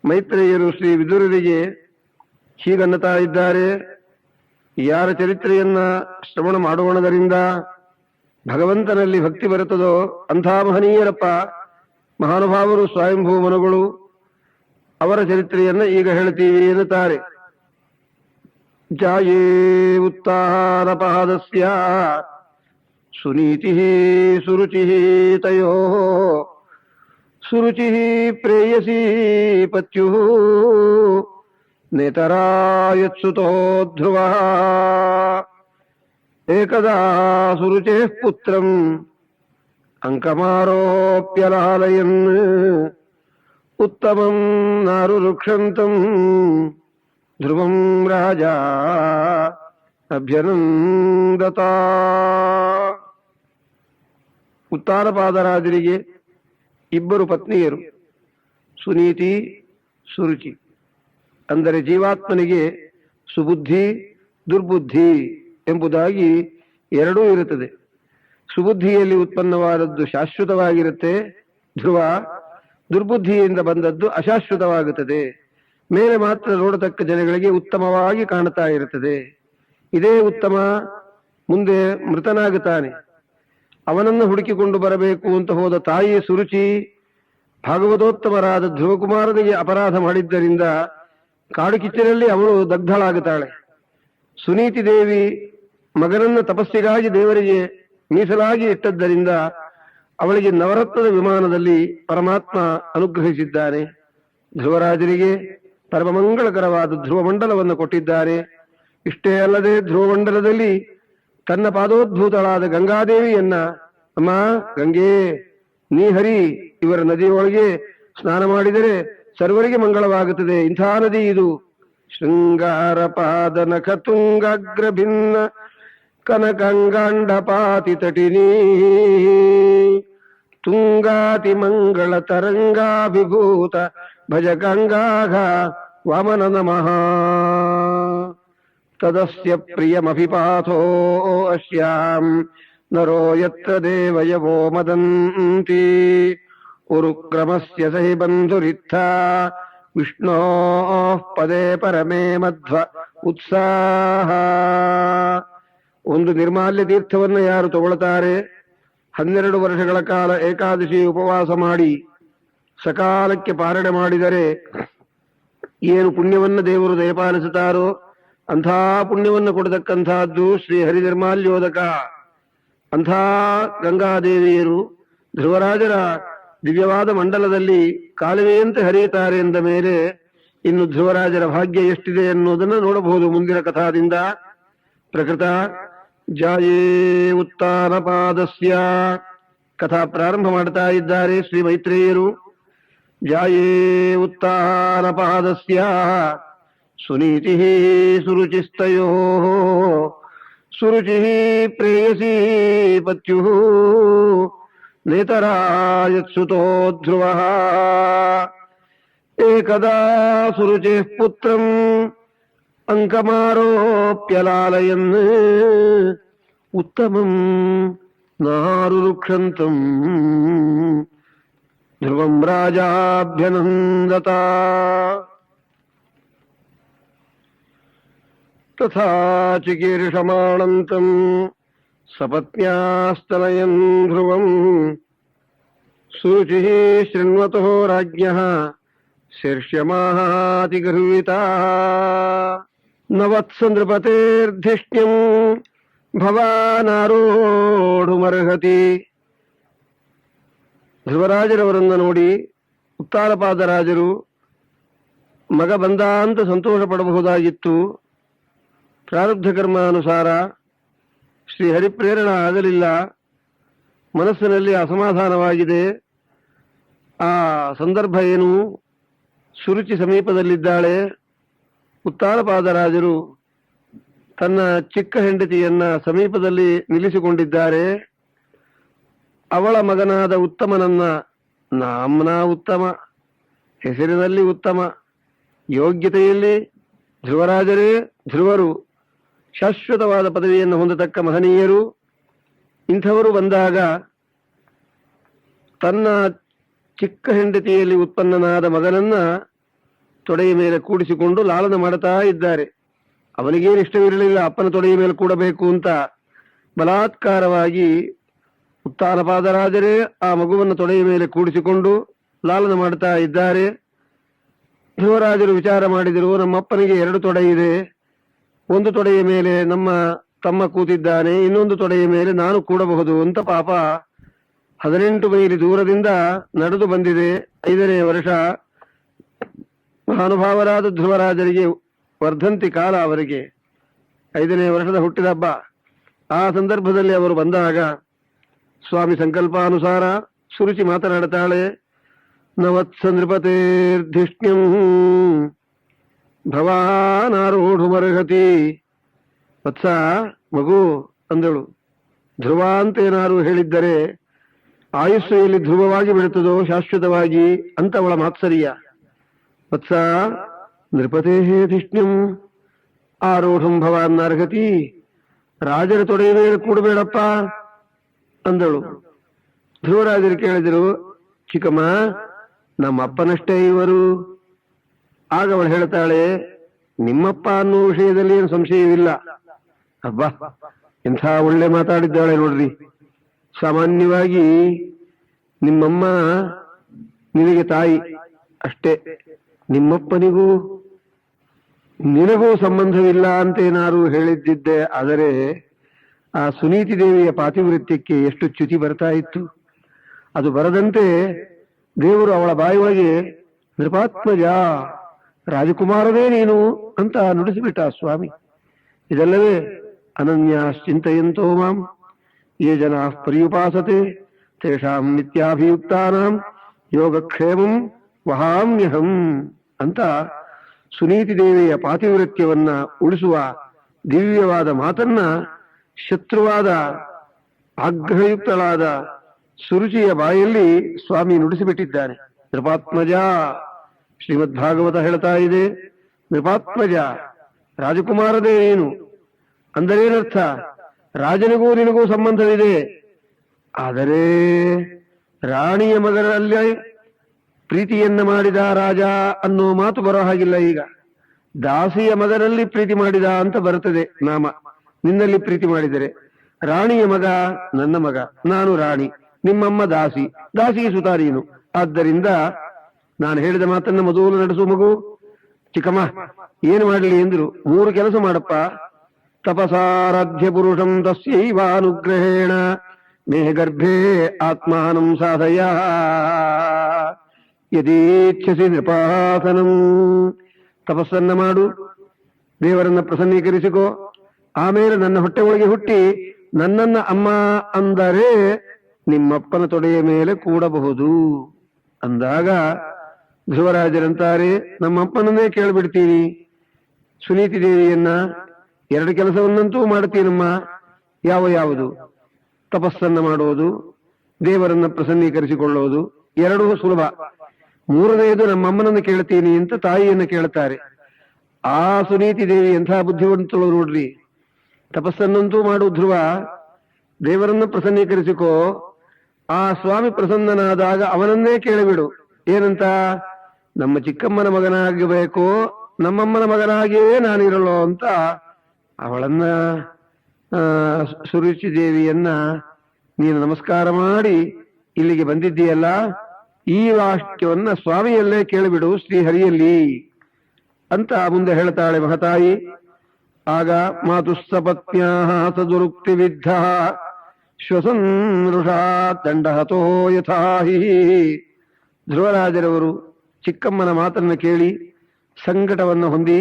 ಮೈತ್ರೇಯರು ಶ್ರೀ ವಿದುರರಿಗೆ ಹೀಗನ್ನುತ್ತಾ ಇದ್ದಾರೆ. ಯಾರ ಚರಿತ್ರೆಯನ್ನ ಶ್ರವಣ ಮಾಡೋಣದರಿಂದ ಭಗವಂತನಲ್ಲಿ ಭಕ್ತಿ ಬರುತ್ತದೋ ಅಂಥ ಮಹನೀಯರಪ್ಪ ಮಹಾನುಭಾವರು ಸ್ವಯಂಭೂ ಮನುಗಳು. ಅವರ ಚರಿತ್ರೆಯನ್ನ ಈಗ ಹೇಳ್ತೀವಿ ಎನ್ನುತ್ತಾರೆ. ಜಾಯೇ ಉತ್ತಾನಪಾದಸ್ಯ ಸುನೀತಿ ಸುರುಚಿ ತಯೋ ಸುರುಚಿ ಪ್ರೇಯಸಿ ಪತ್ಯು ನೇತರಾಯತ್ಸುತೋ ಧ್ರುವ. ಏಕದಾ ಸುರುಚೇ ಪುತ್ರಂ ಅಂಕಮಾರೋಪ್ಯಲಾಲಯನ್ ಉತ್ತಮಂ ನಾರುರುಕ್ಷಂತಂ ಧ್ರುವಂ ರಾಜ ಅಭ್ಯನಂದತ. ಉತ್ತಾನಪಾದರಾಜರಿಗೆ ಇಬ್ಬರು ಪತ್ನಿಯರು, ಸುನೀತಿ ಸುರುಚಿ. ಅಂದರೆ ಜೀವಾತ್ಮನಿಗೆ ಸುಬುದ್ಧಿ ದುರ್ಬುದ್ಧಿ ಎಂಬುದಾಗಿ ಎರಡೂ ಇರುತ್ತದೆ. ಸುಬುದ್ಧಿಯಲ್ಲಿ ಉತ್ಪನ್ನವಾದದ್ದು ಶಾಶ್ವತವಾಗಿರುತ್ತೆ ಧ್ರುವ, ದುರ್ಬುದ್ಧಿಯಿಂದ ಬಂದದ್ದು ಅಶಾಶ್ವತವಾಗುತ್ತದೆ. ಮೇಲೆ ಮಾತ್ರ ನೋಡತಕ್ಕ ಜನಗಳಿಗೆ ಉತ್ತಮವಾಗಿ ಕಾಣುತ್ತಾ ಇರುತ್ತದೆ. ಇದೇ ಉತ್ತಮ ಮುಂದೆ ಮೃತನಾಗುತ್ತಾನೆ. ಅವನನ್ನು ಹುಡುಕಿಕೊಂಡು ಬರಬೇಕು ಅಂತ ಹೋದ ತಾಯಿ ಸುರುಚಿ ಭಾಗವತೋತ್ತಮರಾದ ಧ್ರುವಕುಮಾರನಿಗೆ ಅಪರಾಧ ಮಾಡಿದ್ದರಿಂದ ಕಾಡು ಕಿಚ್ಚಿನಲ್ಲಿ ಅವಳು ದಗ್ಧಳಾಗುತ್ತಾಳೆ. ಸುನೀತಿ ದೇವಿ ಮಗನನ್ನು ತಪಸ್ಸಿಗಾಗಿ ದೇವರಿಗೆ ಮೀಸಲಾಗಿ ಇಟ್ಟದ್ದರಿಂದ ಅವಳಿಗೆ ನವರತ್ನದ ವಿಮಾನದಲ್ಲಿ ಪರಮಾತ್ಮ ಅನುಗ್ರಹಿಸಿದ್ದಾನೆ. ಧ್ರುವರಾಜರಿಗೆ ಪರಮಮಂಗಳಕರವಾದ ಧ್ರುವಮಂಡಲವನ್ನು ಕೊಟ್ಟಿದ್ದಾರೆ. ಇಷ್ಟೇ ಅಲ್ಲದೆ ಧ್ರುವಮಂಡಲದಲ್ಲಿ ತನ್ನ ಪಾದೋದ್ಭೂತಳಾದ ಗಂಗಾದೇವಿಯನ್ನ, ಅಮ್ಮ ಗಂಗೆ ನೀ ಹರಿ, ಇವರ ನದಿಯೊಳಗೆ ಸ್ನಾನ ಮಾಡಿದರೆ ಸರ್ವರಿಗೆ ಮಂಗಳವಾಗುತ್ತದೆ. ಇಂಥ ನದಿ ಇದು. ಶೃಂಗಾರ ಪಾದ ನಖ ತುಂಗಾಗ್ರ ಭಿನ್ನ ಕನಕಂಗಾಂಡ ಪಾತಿ ತಟಿನಿ ತುಂಗಾತಿ ಮಂಗಳ ತರಂಗಾಭಿಭೂತ ಭಜ ಗಂಗಾಘ ವಾಮನ ನಮಃ. ತದಸ್ಯ ಪ್ರಿಯಮಭಿಪಾಥೋ ಅಸ್ಯಾಂ ನರೋ ಯತ್ರ ದೇವಯವೋ ಮದಂತಿ ಉರುಕ್ರಮಸ್ಯ ಸಹಿ ಬಂಧುರಿತ್ಥ ವಿಷ್ಣೋಃ ಪದೇ ಪರಮೇ ಮಧ್ವ ಉತ್ಸಾಹ. ಒಂದು ನಿರ್ಮಾಲ್ಯ ತೀರ್ಥವನ್ನು ಯಾರು ತಗೊಳ್ತಾರೆ, 12 ವರ್ಷಗಳ ಕಾಲ ಏಕಾದಶಿ ಉಪವಾಸ ಮಾಡಿ ಸಕಾಲಕ್ಕೆ ಪಾರಣೆ ಮಾಡಿದರೆ ಏನು ಪುಣ್ಯವನ್ನು ದೇವರು ದಯಪಾಲಿಸುತ್ತಾರೋ ಅಂಥ ಪುಣ್ಯವನ್ನು ಕೊಡತಕ್ಕಂಥದ್ದು ಶ್ರೀ ಹರಿ ನಿರ್ಮಾಲ್ಯೋದಕ. ಅಂಥ ಗಂಗಾದೇವಿಯರು ಧ್ರುವರಾಜರ ದಿವ್ಯವಾದ ಮಂಡಲದಲ್ಲಿ ಕಾಲುವೆಯಂತೆ ಹರಿಯುತ್ತಾರೆ ಎಂದ ಮೇಲೆ ಇನ್ನು ಧ್ರುವರಾಜರ ಭಾಗ್ಯ ಎಷ್ಟಿದೆ ಎನ್ನುವುದನ್ನು ನೋಡಬಹುದು ಮುಂದಿನ ಕಥಾದಿಂದ. ಪ್ರಕೃತ ಜಾಯೇ ಉತ್ತಾನಪಾದಸ್ಯ ಕಥಾ ಪ್ರಾರಂಭ ಮಾಡ್ತಾ ಇದ್ದಾರೆ ಶ್ರೀ ಮೈತ್ರೇಯರು. ಜಾಯೇ ಉತ್ತಾನಪಾದಸ್ಯ ಸುನೀತಿ ಸುರುಚಿಸ್ತಯೋ ಸುರುಚಿ ಪ್ರೇಯಸಿ ಪತ್ಯು ನೇತರಾಯತ್ಸುತೋ ಧ್ರುವ. ಏಕದಾ ಸುರುಚಿ ಪುತ್ರಂ ಅಂಕಮಾರೋಪ್ಯಲಾಲಯನ್ ಉತ್ತಮಂ ನಾರುರುಕ್ಷಂತಂ ಧ್ರುವಂ ರಾಜಾಭ್ಯನಂದತ. ತಥಾ ಚಿಕೀರ್ಷಮಾಣಂತಂ ಸಪತ್ನ್ಯಾಸ್ತನಯನ್ ಧ್ರುವಂ ಸುರುಚಿಃ ಶೃಣ್ವತೋ ರಾಜ್ಞಃ ಶೀರ್ಷ್ಯಮಾತಿ ಗರ್ವಿತಾ. ನ ವತ್ಸ ನೃಪತೇರ್ಧಿಷ್ಣ್ಯಂ ಭವಾನಾರೋಢುಮರ್ಹತಿ. ಧ್ರುವರಾಜರವರನ್ನು ನೋಡಿ ಉತ್ತಾನಪಾದರಾಜರು ಮಗ ಬಂದ ಅಂತ ಸಂತೋಷ ಪಡಬಹುದಾಗಿತ್ತು. ಪ್ರಾರಬ್ಧ ಕರ್ಮಾನುಸಾರ ಶ್ರೀ ಹರಿಪ್ರೇರಣ ಆಗಲಿಲ್ಲ, ಮನಸ್ಸಿನಲ್ಲಿ ಅಸಮಾಧಾನವಾಗಿದೆ. ಆ ಸಂದರ್ಭ ಏನು? ಸುರುಚಿ ಸಮೀಪದಲ್ಲಿದ್ದಾಳೆ. ಉತ್ತಾನಪಾದರಾಜರು ತನ್ನ ಚಿಕ್ಕ ಹೆಂಡತಿಯನ್ನ ಸಮೀಪದಲ್ಲಿ ನಿಲ್ಲಿಸಿಕೊಂಡಿದ್ದಾರೆ. ಅವಳ ಮಗನಾದ ಉತ್ತಮನನ್ನ, ನಾಮ್ನ ಉತ್ತಮ, ಹೆಸರಿನಲ್ಲಿ ಉತ್ತಮ, ಯೋಗ್ಯತೆಯಲ್ಲಿ ಧ್ರುವರಾಜರೇ ಧ್ರುವರು, ಶಾಶ್ವತವಾದ ಪದವಿಯನ್ನು ಹೊಂದತಕ್ಕ ಮಹನೀಯರು. ಇಂಥವರು ಬಂದಾಗ ತನ್ನ ಚಿಕ್ಕ ಹೆಂಡತಿಯಲ್ಲಿ ಉತ್ಪನ್ನನಾದ ಮಗನನ್ನ ತೊಡೆಯ ಮೇಲೆ ಕೂಡಿಸಿಕೊಂಡು ಲಾಲನ ಮಾಡುತ್ತಾ ಇದ್ದಾರೆ. ಅವನಿಗೇನು ಇಷ್ಟವಿರಲಿಲ್ಲ ಅಪ್ಪನ ತೊಡೆಯ ಮೇಲೆ ಕೂಡಬೇಕು ಅಂತ. ಬಲಾತ್ಕಾರವಾಗಿ ಉತ್ತಾನಪಾದರಾಜರೇ ಆ ಮಗುವನ್ನು ತೊಡೆಯ ಮೇಲೆ ಕೂಡಿಸಿಕೊಂಡು ಲಾಲನ ಮಾಡುತ್ತಾ ಇದ್ದಾರೆ. ಧ್ರುವರಾಜರು ವಿಚಾರ ಮಾಡಿದರು, ನಮ್ಮಪ್ಪನಿಗೆ 2 ತೊಡೆ ಇದೆ, ಒಂದು ತೊಡೆಯ ಮೇಲೆ ನಮ್ಮ ತಮ್ಮ ಕೂತಿದ್ದಾನೆ, ಇನ್ನೊಂದು ತೊಡೆಯ ಮೇಲೆ ನಾನು ಕೂಡಬಹುದು ಅಂತ ಪಾಪ 18 ಮೈಲಿ ದೂರದಿಂದ ನಡೆದು ಬಂದಿದೆ. 5ನೇ ವರ್ಷ. ಮಹಾನುಭಾವರಾದ ಧ್ರುವರಾಜರಿಗೆ ವರ್ಧಂತಿ ಕಾಲ, ಅವರಿಗೆ 5ನೇ ವರ್ಷದ ಹುಟ್ಟಿದ ಹಬ್ಬ. ಆ ಸಂದರ್ಭದಲ್ಲಿ ಅವರು ಬಂದಾಗ ಸ್ವಾಮಿ ಸಂಕಲ್ಪಾನುಸಾರ ಸುರುಚಿ ಮಾತನಾಡುತ್ತಾಳೆ. ನವತ್ಸ ನೃಪತೇರ್ಧಿಷ್ಣ್ಯಂ ಭವಾನಾರೂಢುಮರ್ಹತಿ. ವತ್ಸ, ಮಗು ಅಂದಳು. ಧ್ರುವ ಅಂತೇನಾರು ಹೇಳಿದ್ದರೆ ಆಯುಸ್ಸು ಎಲ್ಲಿ ಧ್ರುವವಾಗಿ ಬಿಡುತ್ತದೋ ಶಾಶ್ವತವಾಗಿ ಅಂತ ಅವಳ ಮಾತ್ಸರ್ಯ. ವತ್ಸ, ನೃಪತೇ ಧಿಷ್ಣ್ಯಂ ಆರೂಢಂ ಭವಾನ್ನರ್ಹತಿ. ರಾಜರ ತೊಡೆಯ ಮೇಲೆ ಕೂಡಬೇಡಪ್ಪ ಅಂದಳು. ಧ್ರುವರಾಜರು ಕೇಳಿದರು, ಚಿಕ್ಕಮ್ಮ, ನಮ್ಮಪ್ಪನಷ್ಟೇ ಇವರು. ಆಗ ಅವಳು ಹೇಳ್ತಾಳೆ, ನಿಮ್ಮಪ್ಪ ಅನ್ನೋ ವಿಷಯದಲ್ಲಿ ಏನು ಸಂಶಯವಿಲ್ಲ. ಅಬ್ಬಾ, ಎಂಥ ಒಳ್ಳೆ ಮಾತಾಡಿದ್ದಾಳೆ ನೋಡ್ರಿ. ಸಾಮಾನ್ಯವಾಗಿ ನಿಮ್ಮಮ್ಮ ನಿನಗೆ ತಾಯಿ ಅಷ್ಟೇ, ನಿಮ್ಮಪ್ಪನಿಗೂ ನಿನಗೂ ಸಂಬಂಧವಿಲ್ಲ ಅಂತೇನಾರು ಹೇಳಿದ್ದಿದ್ದೆ ಆದರೆ ಆ ಸುನೀತಿ ದೇವಿಯ ಪಾತಿವೃತ್ಯಕ್ಕೆ ಎಷ್ಟು ಚ್ಯುತಿ ಬರ್ತಾ ಇತ್ತು. ಅದು ಬರದಂತೆ ದೇವರು ಅವಳ ಬಾಯಿಯೊಳಗೆ ನೃಪಾತ್ಮಜ, ರಾಜಕುಮಾರನೇ ನೀನು ಅಂತ ನುಡಿಸಿಬಿಟ್ಟ ಸ್ವಾಮಿ. ಇದಲ್ಲವೇ ಅನನ್ಯಾಶ್ಚಿಂತಯಂತೋ ಮಾಂ ಯೇ ಜನಾ ಪರ್ಯುಪಾಸತೆ ತೇಷಾಂ ನಿತ್ಯಾಭಿಯುಕ್ತಾನಾಂ ಯೋಗಕ್ಷೇಮಂ ವಹಾಮ್ಯಹಂ ಅಂತ ಸುನೀತಿ ದೇವಿಯ ಪಾತಿವೃತ್ಯವನ್ನ ಉಳಿಸುವ ದಿವ್ಯವಾದ ಮಾತನ್ನ ಶತ್ರುವಾದ ಆಗ್ರಹಯುಕ್ತಳಾದ ಸುರುಚಿಯ ಬಾಯಲ್ಲಿ ಸ್ವಾಮಿ ನುಡಿಸಿಬಿಟ್ಟಿದ್ದಾನೆ. ನೃಪಾತ್ಮಜ, ಶ್ರೀಮದ್ ಭಾಗವತ ಹೇಳ್ತಾ ಇದೆ, ನೃಪಾತ್ಮಜ ರಾಜಕುಮಾರದೇ ನೀನು ಅಂದರೇನರ್ಥ? ರಾಜನಿಗೂ ನಿನಗೂ ಸಂಬಂಧವಿದೆ. ಆದರೆ ರಾಣಿಯ ಮಗನಲ್ಲಿ ಪ್ರೀತಿಯನ್ನ ಮಾಡಿದ ರಾಜ ಅನ್ನೋ ಮಾತು ಬರೋ ಹಾಗಿಲ್ಲ. ಈಗ ದಾಸಿಯ ಮಗನಲ್ಲಿ ಪ್ರೀತಿ ಮಾಡಿದ ಅಂತ ಬರುತ್ತದೆ ನಾಮ. ನಿನ್ನಲ್ಲಿ ಪ್ರೀತಿ ಮಾಡಿದರೆ ರಾಣಿಯ ಮಗ ನನ್ನ ಮಗ, ನಾನು ರಾಣಿ, ನಿಮ್ಮಮ್ಮ ದಾಸಿ, ದಾಸಿಗೆ ಸುತ ನೀನು. ಆದ್ದರಿಂದ ನಾನು ಹೇಳಿದ ಮಾತನ್ನ ಮೊದಲು ನಡೆಸು ಮಗು. ಚಿಕ್ಕಮ್ಮ ಏನು ಮಾಡಲಿ ಎಂದ್ರು, 3 ಕೆಲಸ ಮಾಡಪ್ಪ. ತಪಸಾರಾಧ್ಯ ಪುರುಷಂ ತಸ್ಯೈವಾನುಗ್ರಹೇಣ ಮೇ ಗರ್ಭೆ ಆತ್ಮಾನಂ ಸಾಧಯ ಯದೀಚ್ಛಸಿ ನೃಪಾಸನಂ. ತಪಸ್ಸನ್ನ ಮಾಡು, ದೇವರನ್ನ ಪ್ರಸನ್ನೀಕರಿಸಿಕೋ, ಆಮೇಲೆ ನನ್ನ ಹೊಟ್ಟೆ ಒಳಗೆ ಹುಟ್ಟಿ ನನ್ನನ್ನ ಅಮ್ಮ ಅಂದರೆ ನಿಮ್ಮಪ್ಪನ ತೊಡೆಯ ಮೇಲೆ ಕೂಡಬಹುದು ಅಂದಾಗ ಧ್ರುವರಾಜರಂತಾರೆ, ನಮ್ಮಪ್ಪನನ್ನೇ ಕೇಳ್ಬಿಡ್ತೀನಿ. ಸುನೀತಿ ದೇವಿಯನ್ನ 2 ಕೆಲಸವನ್ನಂತೂ ಮಾಡ್ತೀನಮ್ಮ. ಯಾವುದು? ತಪಸ್ಸನ್ನ ಮಾಡೋದು, ದೇವರನ್ನ ಪ್ರಸನ್ನೀಕರಿಸಿಕೊಳ್ಳೋದು, 2 ಸುಲಭ. 3ನೇದು ನಮ್ಮಮ್ಮನನ್ನು ಕೇಳ್ತೀನಿ ಅಂತ ತಾಯಿಯನ್ನ ಕೇಳ್ತಾರೆ. ಆ ಸುನೀತಿ ದೇವಿ ಎಂಥ ಬುದ್ಧಿವಂತಳು ನೋಡ್ರಿ. ತಪಸ್ಸನ್ನಂತೂ ಮಾಡು ಧ್ರುವ, ದೇವರನ್ನ ಪ್ರಸನ್ನೀಕರಿಸಿಕೋ, ಆ ಸ್ವಾಮಿ ಪ್ರಸನ್ನನಾದಾಗ ಅವನನ್ನೇ ಕೇಳಿಬಿಡು. ಏನಂತ? ನಮ್ಮ ಚಿಕ್ಕಮ್ಮನ ಮಗನಾಗಬೇಕೋ ನಮ್ಮಮ್ಮನ ಮಗನಾಗಿಯೇ ನಾನಿರಲೋ ಅಂತ ಅವಳನ್ನ ಸುರುಚಿ ದೇವಿಯನ್ನ ನೀನು ನಮಸ್ಕಾರ ಮಾಡಿ ಇಲ್ಲಿಗೆ ಬಂದಿದ್ದೀಯಲ್ಲ, ಈ ವಾಕ್ಯವನ್ನ ಸ್ವಾಮಿಯಲ್ಲೇ ಕೇಳಿಬಿಡು ಶ್ರೀಹರಿಯಲ್ಲಿ ಅಂತ ಮುಂದೆ ಹೇಳ್ತಾಳೆ ಮಹತಾಯಿ. ಆಗ ಮಾತುಸ್ಸಪತ್ನ್ಯಾ ಸದುರುಕ್ತಿ ವಿದ್ಧ ಶ್ವಸನ್ ವೃಷಾ ದಂಡಹತೋ ಯಥಾಹಿ. ಧ್ರುವರಾಜರವರು ಚಿಕ್ಕಮ್ಮನ ಮಾತನ್ನ ಕೇಳಿ ಸಂಕಟವನ್ನು ಹೊಂದಿ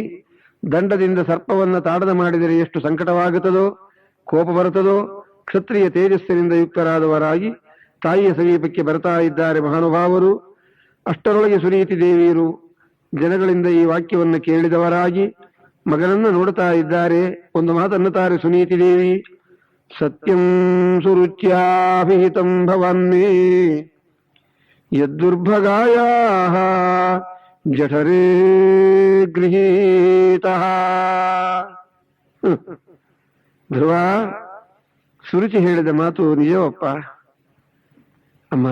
ದಂಡದಿಂದ ಸರ್ಪವನ್ನ ತಾಡನ ಮಾಡಿದರೆ ಎಷ್ಟು ಸಂಕಟವಾಗುತ್ತದೋ, ಕೋಪ ಬರುತ್ತದೋ, ಕ್ಷತ್ರಿಯ ತೇಜಸ್ಸಿನಿಂದ ಯುಕ್ತರಾದವರಾಗಿ ತಾಯಿಯ ಸಮೀಪಕ್ಕೆ ಬರ್ತಾ ಇದ್ದಾರೆ ಮಹಾನುಭಾವರು. ಅಷ್ಟರೊಳಗೆ ಸುನೀತಿ ದೇವಿಯರು ಜನಗಳಿಂದ ಈ ವಾಕ್ಯವನ್ನು ಕೇಳಿದವರಾಗಿ ಮಗನನ್ನ ನೋಡ್ತಾ ಇದ್ದಾರೆ. ಒಂದು ಮಾತನ್ನುತ್ತಾರೆ ಸುನೀತಿ ದೇವಿ, ಸತ್ಯಂ ಸುರುಚ್ಯಾಭಿಹಿತಂ ಭವನ್ನೇ ಯದ್ದುರ್ಭಗಾಯ ಜಠರೇ ಗೃಹೀತಃ. ಧ್ರುವ, ಸುರುಚಿ ಹೇಳಿದ ಮಾತು ನಿಜವಪ್ಪ. ಅಮ್ಮ,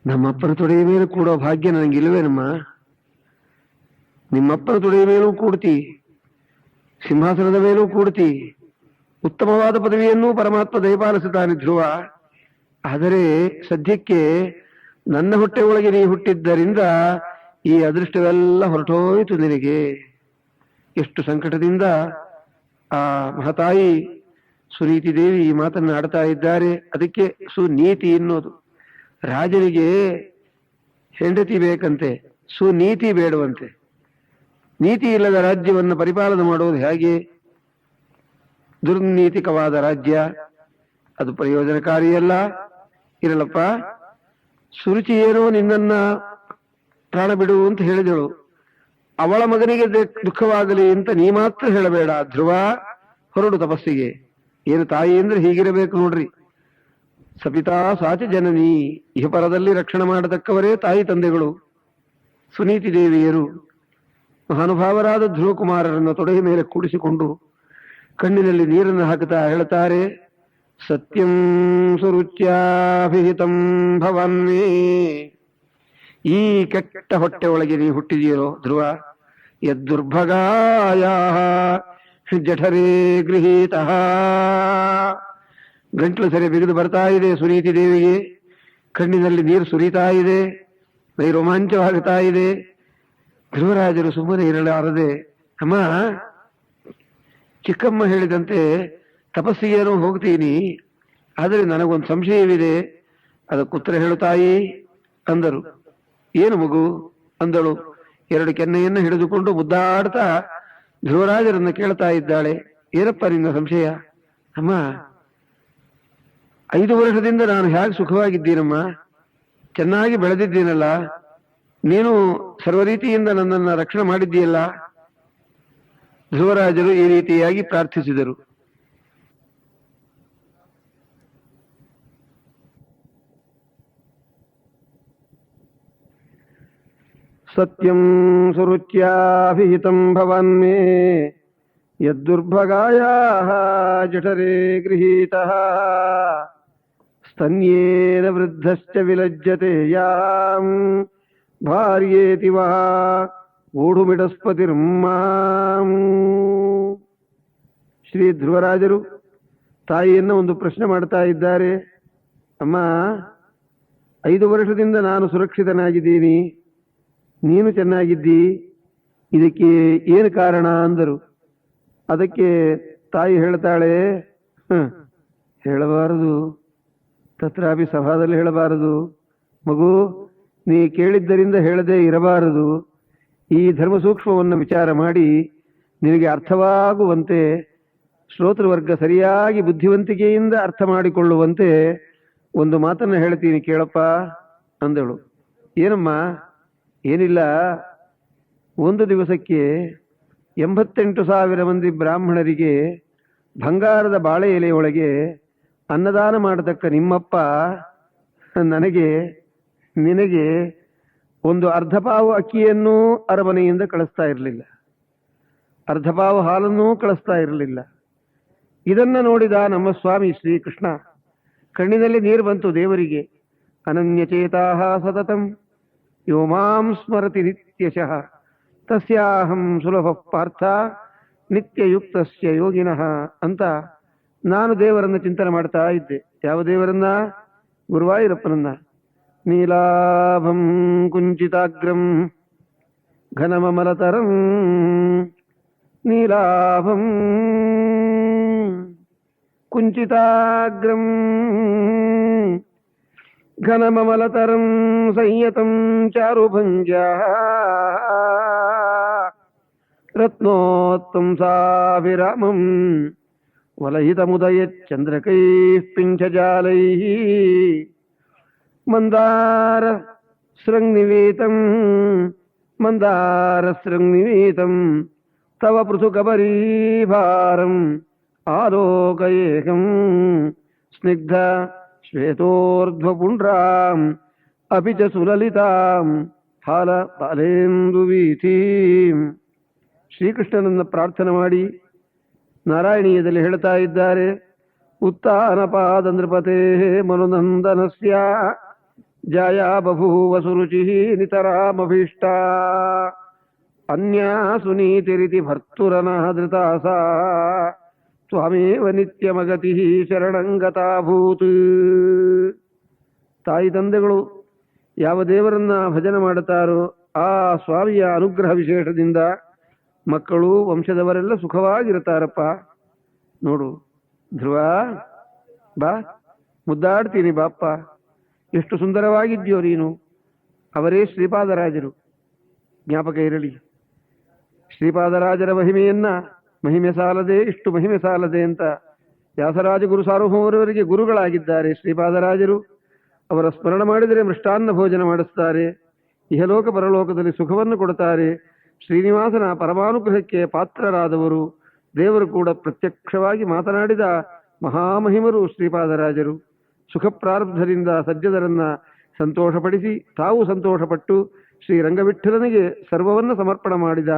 ನಮ್ಮಪ್ಪನ ತೊಡೆಯ ಮೇಲೆ ಕೂಡೋ ಭಾಗ್ಯ ನನಗಿಲ್ವೇನಮ್ಮ? ನಿಮ್ಮಪ್ಪನ ತೊಡೆಯ ಮೇಲೂ ಕೂಡ್ತಿ, ಸಿಂಹಾಸನದ ಮೇಲೂ ಕೂಡ್ತಿ, ಉತ್ತಮವಾದ ಪದವಿಯನ್ನೂ ಪರಮಾತ್ಮ ದಯಪಾಲಿಸುತ್ತಾನೆ ಧ್ರುವ. ಆದರೆ ಸದ್ಯಕ್ಕೆ ನನ್ನ ಹೊಟ್ಟೆ ಒಳಗೆ ನೀ ಹುಟ್ಟಿದ್ದರಿಂದ ಈ ಅದೃಷ್ಟವೆಲ್ಲ ಹೊರಟೋಯ್ತು ನಿನಗೆ. ಎಷ್ಟು ಸಂಕಟದಿಂದ ಆ ಮಹತಾಯಿ ಸುನೀತಿ ದೇವಿ ಈ ಮಾತನ್ನು ಆಡ್ತಾ ಇದ್ದಾರೆ. ಅದಕ್ಕೆ ಸುನೀತಿ ಎನ್ನುವುದು. ರಾಜನಿಗೆ ಹೆಂಡತಿ ಬೇಕಂತೆ, ಸುನೀತಿ ಬೇಡವಂತೆ. ನೀತಿ ಇಲ್ಲದ ರಾಜ್ಯವನ್ನು ಪರಿಪಾಲನೆ ಮಾಡೋದು ಹೇಗೆ? ದುರ್ನೀತಿಕವಾದ ರಾಜ್ಯ ಅದು ಪ್ರಯೋಜನಕಾರಿಯಲ್ಲ. ಇರಲಪ್ಪ, ಸುರುಚಿ ಏನೋ ನಿನ್ನನ್ನ ಪ್ರಾಣ ಬಿಡು ಅಂತ ಹೇಳಿದಳು. ಅವಳ ಮಗನಿಗೆ ದುಃಖವಾಗಲಿ ಅಂತ ನೀ ಮಾತ್ರ ಹೇಳಬೇಡ ಧ್ರುವ. ಹೊರಡು ತಪಸ್ಸಿಗೆ. ಏನು ತಾಯಿ ಅಂದ್ರೆ ಹೀಗಿರಬೇಕು ನೋಡ್ರಿ. ಸಪಿತಾ ಸಾಚ ಜನನಿ, ಇಹಪರದಲ್ಲಿ ರಕ್ಷಣೆ ಮಾಡತಕ್ಕವರೇ ತಾಯಿ ತಂದೆಗಳು. ಸುನೀತಿ ದೇವಿಯರು ಮಹಾನುಭಾವರಾದ ಧ್ರುವಕುಮಾರರನ್ನು ತೊಡೆಯ ಮೇಲೆ ಕೂಡಿಸಿಕೊಂಡು ಕಣ್ಣಿನಲ್ಲಿ ನೀರನ್ನು ಹಾಕುತ್ತಾ ಹೇಳ್ತಾರೆ, ಸತ್ಯಂ ಸುರುಚ್ಯಾಭಿಹಿತಂ ಭವನ್ಮೇ. ಈ ಕೆಟ್ಟ ಹೊಟ್ಟೆ ಒಳಗೆ ನೀ ಹುಟ್ಟಿದೆಯೋ ಧ್ರುವ, ಯದ್ದುರ್ಭಗಾಯ ಜಠರೇ ಗೃಹೀತಃ. ಗಂಟ್ಲು ಸರಿ ಬಿಗಿದು ಬರ್ತಾ ಇದೆ ಸುನೀತಿ ದೇವಿಗೆ. ಕಣ್ಣಿನಲ್ಲಿ ನೀರು ಸುರಿತಾ ಇದೆ, ಮೈ ರೋಮಾಂಚವಾಗುತ್ತಾ ಇದೆ. ಧ್ರುವರಾಜರು ಸುಮ್ಮನೆ ಇರಲಾರದೆ, ಅಮ್ಮ, ಚಿಕ್ಕಮ್ಮ ಹೇಳಿದಂತೆ ತಪಸ್ಸಿಗೇನೋ ಹೋಗ್ತೀನಿ, ಆದರೆ ನನಗೊಂದು ಸಂಶಯವಿದೆ, ಅದಕ್ಕುತ್ತರ ಹೇಳುತ್ತಾಯಿ ಅಂದರು. ಏನು ಮಗು ಅಂದಳು. 2 ಕೆನ್ನೆಯನ್ನು ಹಿಡಿದುಕೊಂಡು ಮುದ್ದಾಡ್ತಾ ಧ್ರುವರಾಜರನ್ನ ಕೇಳ್ತಾ ಇದ್ದಾಳೆ. ಏನಪ್ಪ ನಿನ್ನ ಸಂಶಯ? ಅಮ್ಮ, 5 ವರ್ಷದಿಂದ ನಾನು ಹೇಗೆ ಸುಖವಾಗಿದ್ದೀನಮ್ಮ, ಚೆನ್ನಾಗಿ ಬೆಳೆದಿದ್ದೀನಲ್ಲ, ನೀನು ಸರ್ವರೀತಿಯಿಂದ ನನ್ನನ್ನ ರಕ್ಷಣೆ ಮಾಡಿದ್ದೀಯಲ್ಲ. ಧ್ರುವರಾಜರು ಈ ರೀತಿಯಾಗಿ ಪ್ರಾರ್ಥಿಸಿದರು. ಸತ್ಯಂ ಸುರುಚ್ಯಾಭಿಹಿತಂ ಭವನ್ಮೇ ಯದ್ದುರ್ಭಗಾಯಾಃ ಜಠರೇ ಗೃಹೀತಃ ಸ್ತನ್ಯೇನ ವೃದ್ಧಶ್ಚ ವಿಲಜ್ಜತೆ ಯಾಂ ಭಾರ್ಯೇತಿ ವಾ ಊಢುಮಿಡಸ್ಪತಿರ್ಮಾಂ. ಶ್ರೀ ಧ್ರುವರಾಜರು ತಾಯಿಯನ್ನು ಒಂದು ಪ್ರಶ್ನೆ ಮಾಡ್ತಾ ಇದ್ದಾರೆ. ಅಮ್ಮ, 5 ವರ್ಷದಿಂದ ನಾನು ಸುರಕ್ಷಿತನಾಗಿದ್ದೀನಿ, ನೀನು ಚೆನ್ನಾಗಿದ್ದಿ, ಇದಕ್ಕೆ ಏನು ಕಾರಣ ಅಂದರು. ಅದಕ್ಕೆ ತಾಯಿ ಹೇಳ್ತಾಳೆ, ಹೇಳಬಾರದು, ತತ್ರಾಪಿ ಸಭಾದಲ್ಲಿ ಹೇಳಬಾರದು ಮಗು, ನೀ ಕೇಳಿದ್ದರಿಂದ ಹೇಳದೇ ಇರಬಾರದು. ಈ ಧರ್ಮ ಸೂಕ್ಷ್ಮವನ್ನು ವಿಚಾರ ಮಾಡಿ ನಿನಗೆ ಅರ್ಥವಾಗುವಂತೆ, ಶ್ರೋತೃವರ್ಗ ಸರಿಯಾಗಿ ಬುದ್ಧಿವಂತಿಕೆಯಿಂದ ಅರ್ಥ ಮಾಡಿಕೊಳ್ಳುವಂತೆ ಒಂದು ಮಾತನ್ನು ಹೇಳ್ತೀನಿ ಕೇಳಪ್ಪ ಅಂದಳು. ಏನಮ್ಮ? ಏನಿಲ್ಲ, ಒಂದು ದಿವಸಕ್ಕೆ 88,000 ಮಂದಿ ಬ್ರಾಹ್ಮಣರಿಗೆ ಬಂಗಾರದ ಬಾಳೆ ಎಲೆಯೊಳಗೆ ಅನ್ನದಾನ ಮಾಡತಕ್ಕ ನಿಮ್ಮಪ್ಪ ನನಗೆ ನಿನಗೆ ಒಂದು ಅರ್ಧಪಾವು ಅಕ್ಕಿಯನ್ನೂ ಅರಮನೆಯಿಂದ ಕಳಿಸ್ತಾ ಇರಲಿಲ್ಲ, ಅರ್ಧಪಾವು ಹಾಲನ್ನೂ ಕಳಿಸ್ತಾ ಇರಲಿಲ್ಲ. ಇದನ್ನ ನೋಡಿದ ನಮ್ಮ ಸ್ವಾಮಿ ಶ್ರೀಕೃಷ್ಣ ಕಣ್ಣಿನಲ್ಲಿ ನೀರು ಬಂತು ದೇವರಿಗೆ. ಅನನ್ಯಚೇತಾಃ ಸತತಂ ಯೋ ಮಾಂ ಸ್ಮರತಿ ನಿತ್ಯಶಃ ತಸ್ಯಾಹಂ ಸುಲಭ ಪಾರ್ಥ ನಿತ್ಯಯುಕ್ತಸ್ಯ ಯೋಗಿನಃ ಅಂತ ನಾನು ದೇವರನ್ನ ಚಿಂತನೆ ಮಾಡ್ತಾ ಇದ್ದೆ. ಯಾವ ದೇವರನ್ನ? ಗುರುವಾಯೂರಪ್ಪನನ್ನ. ನೀಲಾಭಂ ಕುಂಚಿತಾಗ್ರಂ ಘನಮಮಲತರಂ ನೀಲಾಭಂ ಕುಂಚಿತಾಗ್ರಂ ಘನಮಮಲತರಂ ಸಂಯತಂ ಚಾರುಭಂಜಾ ರತ್ನೋತ್ತಂಸಾಭಿರಾಮಂ ವಲಯಿತಮುದಯಚ್ಚಂದ್ರಕೈಃ ಪಿಂಚಜಾಲೈಃ ಮಂದಾರ ಶೃಂಗ್ನಿವೇತಂ ಮಂದಾರ ಶೃಂಗ್ನಿವೇತಂ ತವ ಪೃಥುಕಬರೀಭಾರಂ ಆಲೋಕಯೇಹಂ ಸ್ನಿಗ್ಧ ಶ್ವೇತೋರ್ಧ್ವಪುಂಡ್ರಾಂ ಅಪಿ ಚ ಸುಲಲಿತಾಂ ಫಾಲ ಫಾಲೇಂದುವೀಥೀಂ. ಶ್ರೀಕೃಷ್ಣನನ್ನು ಪ್ರಾರ್ಥನೆ ಮಾಡಿ ನಾರಾಯಣೀಯದಲ್ಲಿ ಹೇಳ್ತಾ ಇದ್ದಾರೆ. ಉತ್ತಾನಪಾದ ನೃಪತೆ ಮನುನಂದನಸ್ಯ ಜಾಯಾ ಬಭೂವ ಸುರುಚಿಃ ನಿತರಾಮಭೀಷ್ಟ ಅನ್ಯಾ ಸುನೀತಿರಿತಿ ಭರ್ತುರನಾದೃತಾಸ ತ್ವಮೇವ ನಿತ್ಯಮಗತಿಃ ಶರಣಂಗತಾಭೂತ್. ತಾಯಿ ತಂದೆಗಳು ಯಾವ ದೇವರನ್ನ ಭಜನೆ ಮಾಡುತ್ತಾರೋ ಆ ಸ್ವಾಮಿಯ ಅನುಗ್ರಹ ವಿಶೇಷದಿಂದ ಮಕ್ಕಳು ವಂಶದವರೆಲ್ಲ ಸುಖವಾಗಿರ್ತಾರಪ್ಪ. ನೋಡು ಧ್ರುವ, ಬಾ ಮುದ್ದಾಡ್ತೀನಿ ಬಾಪ್ಪ, ಎಷ್ಟು ಸುಂದರವಾಗಿದ್ಯೋ ನೀನು. ಅವರೇ ಶ್ರೀಪಾದರಾಜರು, ಜ್ಞಾಪಕ ಇರಲಿ. ಶ್ರೀಪಾದರಾಜರ ಮಹಿಮೆ ಸಾಲದೆ, ಇಷ್ಟು ಮಹಿಮೆ ಸಾಲದೆ ಅಂತ ವ್ಯಾಸರಾಜ ಗುರು ಸಾರ್ವಭೌಮರವರಿಗೆ ಗುರುಗಳಾಗಿದ್ದಾರೆ ಶ್ರೀಪಾದರಾಜರು. ಅವರ ಸ್ಮರಣ ಮಾಡಿದರೆ ಮೃಷ್ಟಾನ್ನ ಭೋಜನ ಮಾಡಿಸ್ತಾರೆ, ಇಹಲೋಕ ಪರಲೋಕದಲ್ಲಿ ಸುಖವನ್ನು ಕೊಡುತ್ತಾರೆ. ಶ್ರೀನಿವಾಸನ ಪರಮಾನುಗ್ರಹಕ್ಕೆ ಪಾತ್ರರಾದವರು. ದೇವರು ಕೂಡ ಪ್ರತ್ಯಕ್ಷವಾಗಿ ಮಾತನಾಡಿದ ಮಹಾಮಹಿಮರು ಶ್ರೀಪಾದರಾಜರು. ಸುಖ ಪ್ರಾರಬ್ಧದಿಂದ ಸಜ್ಜನರನ್ನ ಸಂತೋಷಪಡಿಸಿ ತಾವು ಸಂತೋಷಪಟ್ಟು ಶ್ರೀರಂಗವಿಠಲನಿಗೆ ಸರ್ವವನ್ನು ಸಮರ್ಪಣ ಮಾಡಿದ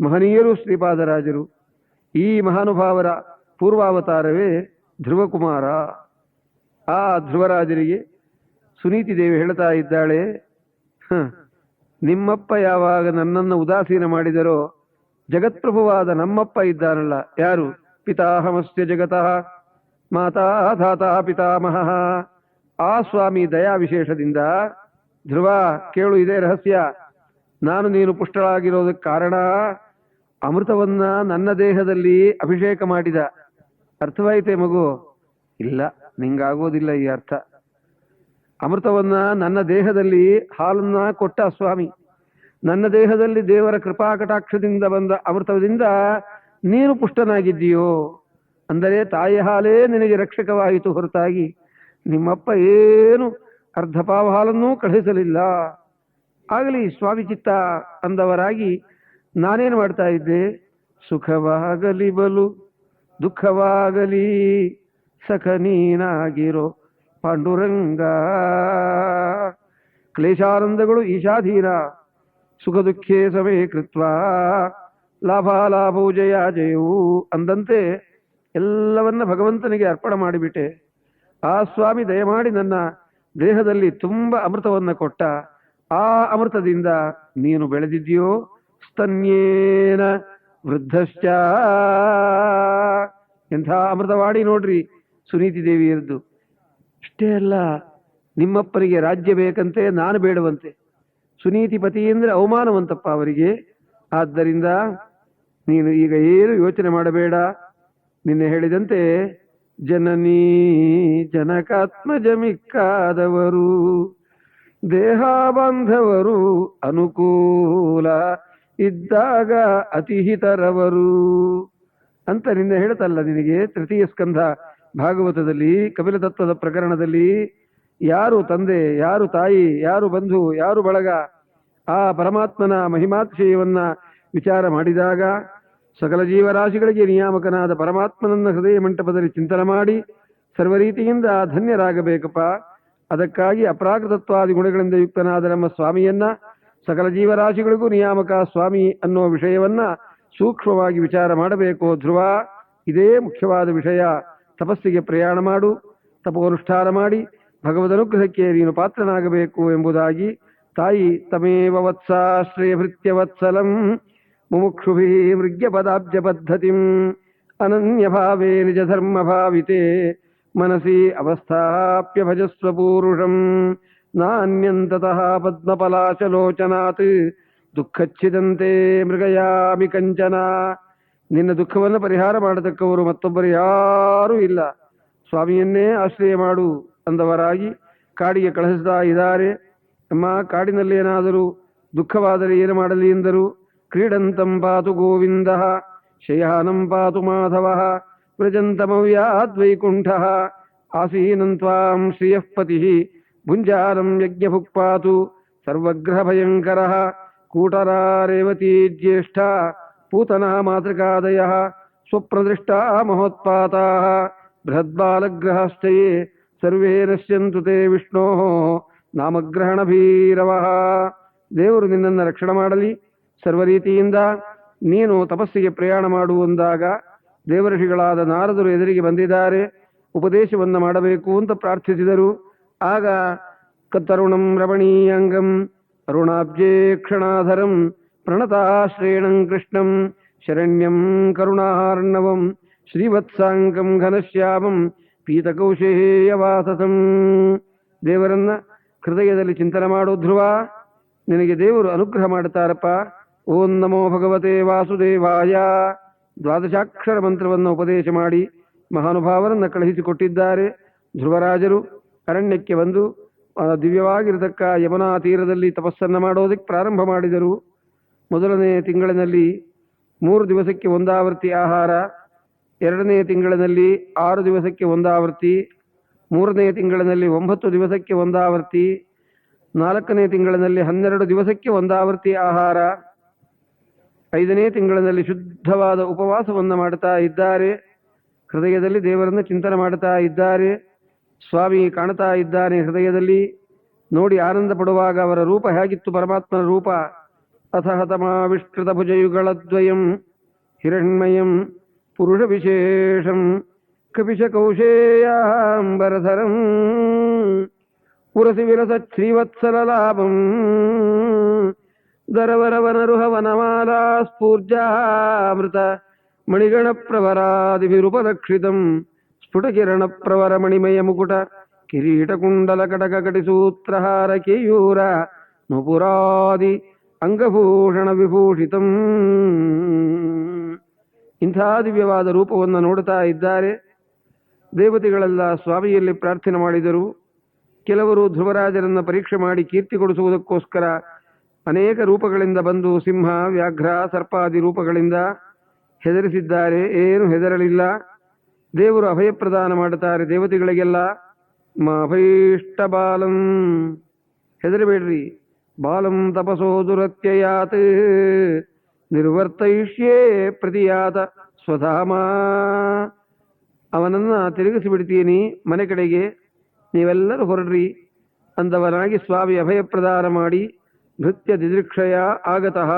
ಮಹನೀಯರು ಶ್ರೀಪಾದರಾಜರು. ಈ ಮಹಾನುಭಾವರ ಪೂರ್ವಾವತಾರವೇ ಧ್ರುವಕುಮಾರ. ಆ ಧ್ರುವರಾಜರಿಗೆ ಸುನೀತಿ ದೇವಿ ಹೇಳ್ತಾ ಇದ್ದಾಳೆ, ನಿಮ್ಮಪ್ಪ ಯಾವಾಗ ನನ್ನನ್ನು ಉದಾಸೀನ ಮಾಡಿದರೋ ಜಗತ್ಪ್ರಭುವಾದ ನಮ್ಮಪ್ಪ ಇದ್ದಾನಲ್ಲ, ಯಾರು? ಪಿತಾಹಮಸ್ಯ ಜಗತಃ ಮಾತಾ ಧಾತಾ ಪಿತಾಮಹ. ಆ ಸ್ವಾಮಿ ದಯಾ ವಿಶೇಷದಿಂದ, ಧ್ರುವ ಕೇಳು, ಇದೇ ರಹಸ್ಯ. ನಾನು ನೀನು ಪುಷ್ಟಳಾಗಿರೋದಕ್ಕೆ ಕಾರಣ ಅಮೃತವನ್ನ ನನ್ನ ದೇಹದಲ್ಲಿ ಅಭಿಷೇಕ ಮಾಡಿದ. ಅರ್ಥವಾಯಿತೆ ಮಗು? ಇಲ್ಲ, ನಿಂಗಾಗೋದಿಲ್ಲ ಈ ಅರ್ಥ. ಅಮೃತವನ್ನ ನನ್ನ ದೇಹದಲ್ಲಿ ಹಾಲನ್ನ ಕೊಟ್ಟ ಸ್ವಾಮಿ. ನನ್ನ ದೇಹದಲ್ಲಿ ದೇವರ ಕೃಪಾ ಕಟಾಕ್ಷದಿಂದ ಬಂದ ಅಮೃತದಿಂದ ನೀನು ಪುಷ್ಟನಾಗಿದ್ದೀಯೋ ಅಂದರೆ ತಾಯಿ ಹಾಲೇ ನಿನಗೆ ರಕ್ಷಕವಾಯಿತು ಹೊರತಾಗಿ ನಿಮ್ಮಪ್ಪ ಏನು ಅರ್ಧಪಾವ ಹಾಲನ್ನೂ ಕಳುಹಿಸಲಿಲ್ಲ. ಆಗಲಿ ಸ್ವಾಮಿ ಚಿತ್ತ ಅಂದವರಾಗಿ ನಾನೇನು ಮಾಡ್ತಾ ಇದ್ದೆ? ಸುಖವಾಗಲಿ ಬಲು ದುಃಖವಾಗಲಿ ಸಖ ನೀನಾಗಿರೋ ಪಾಂಡುರಂಗ. ಕ್ಲೇಶಾನಂದಗಳು ಈಶಾಧೀನ, ಸುಖ ದುಃಖೇ ಸಮೇ ಕೃತ್ವಾ ಲಾಭಾಲಾಭೌ ಜಯ ಜಯವು ಅಂದಂತೆ ಎಲ್ಲವನ್ನ ಭಗವಂತನಿಗೆ ಅರ್ಪಣೆ ಮಾಡಿಬಿಟ್ಟೆ. ಆ ಸ್ವಾಮಿ ದಯಮಾಡಿ ನನ್ನ ದೇಹದಲ್ಲಿ ತುಂಬ ಅಮೃತವನ್ನ ಕೊಟ್ಟ. ಆ ಅಮೃತದಿಂದ ನೀನು ಬೆಳೆದಿದ್ಯೋ ಸ್ತನ್ಯೇನ ವೃದ್ಧಶ್ಚ. ಎಂಥ ಅಮೃತವಾಡಿ ನೋಡ್ರಿ ಸುನೀತಿ ದೇವಿಯರದ್ದು. ಅಷ್ಟೇ ಅಲ್ಲ, ನಿಮ್ಮಪ್ಪರಿಗೆ ರಾಜ್ಯ ಬೇಕಂತೆ, ನಾನು ಬೇಡವಂತೆ. ಸುನೀತಿ ಪತಿ ಅಂದ್ರೆ ಅವಮಾನವಂತಪ್ಪ ಅವರಿಗೆ. ಆದ್ದರಿಂದ ನೀನು ಈಗ ಏನು ಯೋಚನೆ ಮಾಡಬೇಡ. ನಿನ್ನೆ ಹೇಳಿದಂತೆ ಜನನೀ ಜನಕಾತ್ಮಜಮಿಕ್ಕಾದವರು ದೇಹ ಬಾಂಧವರು ಅನುಕೂಲ ಇದ್ದಾಗ ಅತಿಹಿತರವರು ಅಂತ ನಿನ್ನೆ ಹೇಳ್ತಲ್ಲ ನಿನಗೆ ತೃತೀಯ ಸ್ಕಂಧ ಭಾಗವತದಲ್ಲಿ ಕಪಿಲ ತತ್ವದ ಪ್ರಕರಣದಲ್ಲಿ ಯಾರು ತಂದೆ, ಯಾರು ತಾಯಿ, ಯಾರು ಬಂಧು, ಯಾರು ಬಳಗ, ಆ ಪರಮಾತ್ಮನ ಮಹಿಮಾತಿಶಯವನ್ನ ವಿಚಾರ ಮಾಡಿದಾಗ ಸಕಲ ಜೀವರಾಶಿಗಳಿಗೆ ನಿಯಾಮಕನಾದ ಪರಮಾತ್ಮನನ್ನ ಹೃದಯ ಮಂಟಪದಲ್ಲಿ ಚಿಂತನೆ ಮಾಡಿ ಸರ್ವ ರೀತಿಯಿಂದ ಧನ್ಯರಾಗಬೇಕಪ್ಪ. ಅದಕ್ಕಾಗಿ ಅಪ್ರಾಕೃತತ್ವಾದಿ ಗುಣಗಳಿಂದ ಯುಕ್ತನಾದ ನಮ್ಮ ಸ್ವಾಮಿಯನ್ನ ಸಕಲ ಜೀವರಾಶಿಗಳಿಗೂ ನಿಯಾಮಕ ಸ್ವಾಮಿ ಅನ್ನೋ ವಿಷಯವನ್ನ ಸೂಕ್ಷ್ಮವಾಗಿ ವಿಚಾರ ಮಾಡಬೇಕು ಧ್ರುವ. ಇದೇ ಮುಖ್ಯವಾದ ವಿಷಯ. ತಪಸ್ಸಿಗೆ ಪ್ರಯಾಣ ಮಾಡು, ತಪೋನುಷ್ಠಾನ ಮಾಡಿ ಭಗವದನುಗ್ರಹಕ್ಕೆ ನೀನು ಪಾತ್ರನಾಗಬೇಕು ಎಂಬುದಾಗಿ ತಾಯಿ ತಮೇವ ವತ್ಸಾಶ್ರಯ ವತ್ಸಲಂ ಮುಮುಕ್ಷುಭಿ ಮೃಗ್ಯ ಪದಾಬ್ಜ ಪದ್ಧತಿಂ ಅನನ್ಯ ಭಾವೇ ನಿಜ ಧರ್ಮ ಭಾವಿತೆ ಮನಸಿ ಅವಸ್ಥಾಪ್ಯ ಭಜಸ್ವ ಪೂರುಷಂ ನಾನ್ಯಂತತಃ ಪದ್ಮಪಲಾಶಲೋಚನಾತ್ ದುಃಖಚ್ಛಿದಂತೆ ಮೃಗಯಾಮಿ ಕಂಚನ. ನಿನ್ನ ದುಃಖವನ್ನು ಪರಿಹಾರ ಮಾಡತಕ್ಕವರು ಮತ್ತೊಬ್ಬರು ಯಾರೂ ಇಲ್ಲ, ಸ್ವಾಮಿಯನ್ನೇ ಆಶ್ರಯ ಮಾಡು ಅಂದವರಾಗಿ ಕಾಡಿಗೆ ಕಳಿಸ್ತಾ ಇದ್ದಾರೆ. ಅಮ್ಮ, ಕಾಡಿನಲ್ಲಿ ಏನಾದರೂ ದುಃಖವಾದರೆ ಏನು ಮಾಡಲಿ ಎಂದರು. ಕ್ರೀಡಂತಂ ಪಾತು ಗೋವಿಂದ ಶಯಾನಂ ಪಾತು ಮಾಧವ ವ್ರಜಂತಮವ್ಯಾದ್ವೈಕುಂಠ ಆಸೀನಂ ತ್ವಾಂ ಶ್ರಿಯಃ ಪತಿ ಭುಂಜಾರಂ ಯಜ್ಞಭುಕ್ ಪಾತು ಸರ್ವಗ್ರಹ ಭಯಂಕರ ಕೂಟರಾ ರೇವತಿ ಜ್ಯೇಷ್ಠ ಪೂತನಾ ಮಾತೃಕಾದಯ ಸ್ವಪ್ರದೃಷ್ಟಾ ಮಹೋತ್ಪಾತಾ ಬೃಹದ್ಬಾಲಗ್ರಹಶ್ಚಯೇ ಸರ್ವೇ ನಶ್ಯಂತು ತೇ ವಿಷ್ಣೋ ನಾಮಗ್ರಹಣ ಭೀರವಃ. ದೇವರು ನಿನ್ನನ್ನು ರಕ್ಷಣೆ ಮಾಡಲಿ. ಸರ್ವ ರೀತಿಯಿಂದ ನೀನು ತಪಸ್ಸಿಗೆ ಪ್ರಯಾಣ ಮಾಡುವಂದಾಗ ದೇವಋಷಿಗಳಾದ ನಾರದರು ಎದುರಿಗೆ ಬಂದಿದ್ದಾರೆ. ಉಪದೇಶವನ್ನು ಮಾಡಬೇಕು ಅಂತ ಪ್ರಾರ್ಥಿಸಿದರು. ಆಗ ತರುಣಂ ರಮಣೀಯಂಗಂ ಅರುಣಾಬ್ಜೇ ಕ್ಷಣಾಧರಂ ಪ್ರಣತಾಶ್ರೇಣಂ ಕೃಷ್ಣಂ ಶರಣ್ಯಂ ಕರುಣಾರ್ಣವಂ ಶ್ರೀವತ್ಸಾಂಗಂ ಘನಶ್ಯಾಮಂ ಪೀತಕೌಶೇಯವಾಸಸಂ. ದೇವರನ್ನ ಹೃದಯದಲ್ಲಿ ಚಿಂತನೆ ಮಾಡೋ ಧ್ರುವ. ನಿನಗೆ ದೇವರು ಅನುಗ್ರಹ ಮಾಡುತ್ತಾರಪ್ಪ. ಓಂ ನಮೋ ಭಗವತೆ ವಾಸುದೇವಾಯ ದ್ವಾದಶಾಕ್ಷರ ಮಂತ್ರವನ್ನು ಉಪದೇಶ ಮಾಡಿ ಮಹಾನುಭಾವರನ್ನ ಕಳುಹಿಸಿಕೊಟ್ಟಿದ್ದಾರೆ. ಧ್ರುವರಾಜರು ಅರಣ್ಯಕ್ಕೆ ಬಂದು ದಿವ್ಯವಾಗಿರತಕ್ಕ ಯಮುನಾ ತೀರದಲ್ಲಿ ತಪಸ್ಸನ್ನ ಮಾಡೋದಕ್ಕೆ ಪ್ರಾರಂಭ ಮಾಡಿದರು. ಮೊದಲನೇ ತಿಂಗಳಿನಲ್ಲಿ 3 ದಿವಸಕ್ಕೆ ಒಂದಾವರ್ತಿ ಆಹಾರ, 2ನೇ ತಿಂಗಳಿನಲ್ಲಿ 6 ದಿವಸಕ್ಕೆ ಒಂದಾವರ್ತಿ, 3ನೇ ತಿಂಗಳಿನಲ್ಲಿ 9 ದಿವಸಕ್ಕೆ ಒಂದಾವರ್ತಿ, 4ನೇ ತಿಂಗಳಿನಲ್ಲಿ 12 ದಿವಸಕ್ಕೆ ಒಂದಾವರ್ತಿ ಆಹಾರ, 5ನೇ ತಿಂಗಳಿನಲ್ಲಿ ಶುದ್ಧವಾದ ಉಪವಾಸವನ್ನು ಮಾಡ್ತಾ ಇದ್ದಾರೆ. ಹೃದಯದಲ್ಲಿ ದೇವರನ್ನು ಚಿಂತನೆ ಮಾಡ್ತಾ ಇದ್ದಾರೆ. ಸ್ವಾಮಿ ಕಾಣ್ತಾ ಇದ್ದಾನೆ ಹೃದಯದಲ್ಲಿ. ನೋಡಿ ಆನಂದ ಪಡುವಾಗ ಅವರ ರೂಪ ಹೇಗಿತ್ತು, ಪರಮಾತ್ಮನ ರೂಪ. ಅಥ ಹತಮಾವಿಷ್ಕೃತ ಭುಜಯುಗಳದ್ವಯಂ ಹಿರಣ್ಮಯಂ ಪುರುಷ ವಿಶೇಷಂ ಕಪಿಶ ಕೌಶೇಯಾಂಬರಧರಂ ಪುರಸಿ ವಿರಸ ಶ್ರೀವತ್ಸಲ ಲಾಭಂ ದರವರವನರುಹ ವನಮಾಲಾ ಸ್ಫೂರ್ಜಾಮೃತ ಮಣಿಗಣ ಪ್ರವರಾದಿಭಿರುಪಲಕ್ಷಿತಂ ಸ್ಫುಟಕಿರಣ ಪ್ರವರ ಮಣಿಮಯ ಮುಕುಟ ಕಿರೀಟ ಕುಂಡಲ ಕಟಕ ಕಟಿಸೂತ್ರಹಾರ ಕೇಯೂರ ನುಪುರಾದಿ ಅಂಗಭೂಷಣ ವಿಭೂಷಿತಂ. ಇಂಥ ದಿವ್ಯವಾದ ರೂಪವನ್ನು ನೋಡುತ್ತಾ ಇದ್ದಾರೆ. ದೇವತೆಗಳೆಲ್ಲ ಸ್ವಾಮಿಯಲ್ಲಿ ಪ್ರಾರ್ಥನೆ ಮಾಡಿದರು. ಕೆಲವರು ಧ್ರುವರಾಜರನ್ನ ಪರೀಕ್ಷೆ ಮಾಡಿ ಕೀರ್ತಿ ಕೊಡಿಸುವುದಕ್ಕೋಸ್ಕರ ಅನೇಕ ರೂಪಗಳಿಂದ ಬಂದು ಸಿಂಹ, ವ್ಯಾಘ್ರ, ಸರ್ಪಾದಿ ರೂಪಗಳಿಂದ ಹೆದರಿಸಿದ್ದಾರೆ. ಏನು ಹೆದರಲಿಲ್ಲ. ದೇವರು ಅಭಯ ಪ್ರದಾನ ಮಾಡುತ್ತಾರೆ ದೇವತೆಗಳಿಗೆಲ್ಲ. ಅಭೀಷ್ಟ ಬಾಲಂ, ಹೆದರಬೇಡ್ರಿ. ಬಾಲಂ ತಪಸೋ ದುರತ್ಯಯಾತ್ ನಿರ್ವರ್ತಯಿಷ್ಯೇ ಪ್ರತಿಯಾತ ಸ್ವಧಾಮ. ಅವನನ್ನ ತಿರುಗಿಸಿ ಬಿಡ್ತೀನಿ ಮನೆ ಕಡೆಗೆ, ನೀವೆಲ್ಲರೂ ಹೊರಡ್ರಿ ಅಂದವನಾಗಿ ಸ್ವಾಮಿ ಅಭಯ ಪ್ರದಾನ ಮಾಡಿ ಭೃತ್ಯ ದಿದೃಕ್ಷಯ ಆಗತಃ.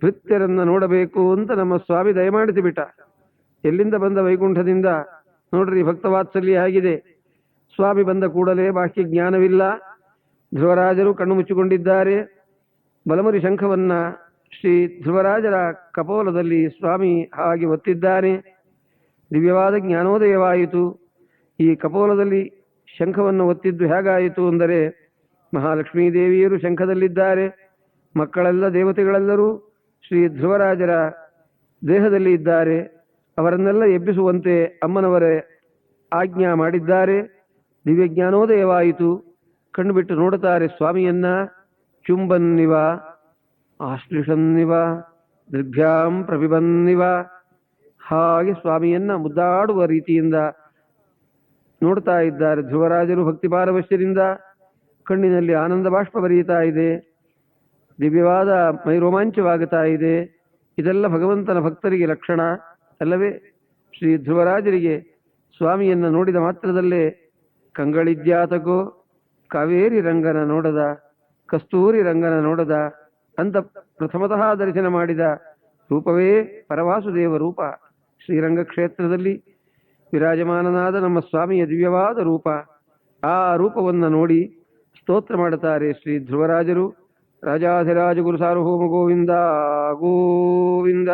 ಭೃತ್ಯರನ್ನ ನೋಡಬೇಕು ಅಂತ ನಮ್ಮ ಸ್ವಾಮಿ ದಯಮಾಡಿಸಿಬಿಟ್ಟ. ಎಲ್ಲಿಂದ ಬಂದ? ವೈಕುಂಠದಿಂದ. ನೋಡ್ರಿ ಭಕ್ತವಾತ್ಸಲ್ಯ ಆಗಿದೆ. ಸ್ವಾಮಿ ಬಂದ ಕೂಡಲೇ ಬಾಹ್ಯ ಜ್ಞಾನವಿಲ್ಲ. ಧ್ರುವರಾಜರು ಕಣ್ಣು ಮುಚ್ಚಿಕೊಂಡಿದ್ದಾರೆ. ಬಲಮುರಿ ಶಂಖವನ್ನ ಶ್ರೀ ಧ್ರುವರಾಜರ ಕಪೋಲದಲ್ಲಿ ಸ್ವಾಮಿ ಹಾಗೆ ಒತ್ತಿದ್ದಾನೆ. ದಿವ್ಯವಾದ ಜ್ಞಾನೋದಯವಾಯಿತು. ಈ ಕಪೋಲದಲ್ಲಿ ಶಂಖವನ್ನು ಒತ್ತಿದ್ದು ಹೇಗಾಯಿತು ಅಂದರೆ, ಮಹಾಲಕ್ಷ್ಮೀ ದೇವಿಯರು ಶಂಖದಲ್ಲಿದ್ದಾರೆ. ಮಕ್ಕಳೆಲ್ಲ ದೇವತೆಗಳೆಲ್ಲರೂ ಶ್ರೀ ಧ್ರುವರಾಜರ ದೇಹದಲ್ಲಿ ಇದ್ದಾರೆ. ಅವರನ್ನೆಲ್ಲ ಎಬ್ಬಿಸುವಂತೆ ಅಮ್ಮನವರೇ ಆಜ್ಞಾ ಮಾಡಿದ್ದಾರೆ. ದಿವ್ಯ ಜ್ಞಾನೋದಯವಾಯಿತು. ಕಣ್ಣು ಬಿಟ್ಟು ನೋಡುತ್ತಾರೆ ಸ್ವಾಮಿಯನ್ನ. ಚುಂಬನ್ನಿವ, ಆಶ್ಲಿಷನ್ನಿವ, ದೃಗ್ಭ್ಯಾಂ ಪ್ರಭಿಬನ್ನಿವ. ಹಾಗೆ ಸ್ವಾಮಿಯನ್ನ ಮುದ್ದಾಡುವ ರೀತಿಯಿಂದ ನೋಡ್ತಾ ಇದ್ದಾರೆ ಧ್ರುವರಾಜರು. ಭಕ್ತಿ ಪಾರವಶ್ಯದಿಂದ ಕಣ್ಣಿನಲ್ಲಿ ಆನಂದ ಬಾಷ್ಪ ಬರೆಯುತ್ತಾ ಇದೆ. ದಿವ್ಯವಾದ ಮೈರೋಮಾಂಚವಾಗುತ್ತಾ ಇದೆ. ಇದೆಲ್ಲ ಭಗವಂತನ ಭಕ್ತರಿಗೆ ಲಕ್ಷಣ ಅಲ್ಲವೇ? ಶ್ರೀ ಧ್ರುವರಾಜರಿಗೆ ಸ್ವಾಮಿಯನ್ನ ನೋಡಿದ ಮಾತ್ರದಲ್ಲೇ ಕಂಗಳಿದ್ಯಾತಕೋ ಕಾವೇರಿ ರಂಗನ ನೋಡದ, ಕಸ್ತೂರಿ ರಂಗನ ನೋಡದ ಅಂತ ಪ್ರಥಮತಃ ದರ್ಶನ ಮಾಡಿದ ರೂಪವೇ ಪರವಾಸುದೇವ ರೂಪ. ಶ್ರೀರಂಗ ಕ್ಷೇತ್ರದಲ್ಲಿ ವಿರಾಜಮಾನನಾದ ನಮ್ಮ ಸ್ವಾಮಿಯ ದಿವ್ಯವಾದ ರೂಪ. ಆ ರೂಪವನ್ನು ನೋಡಿ ಸ್ತೋತ್ರ ಮಾಡುತ್ತಾರೆ ಶ್ರೀ ಧ್ರುವರಾಜರು. ರಾಜಾಧಿರಾಜ ಗುರು ಸಾರ್ವಭೌಮ ಗೋವಿಂದ ಗೋವಿಂದ.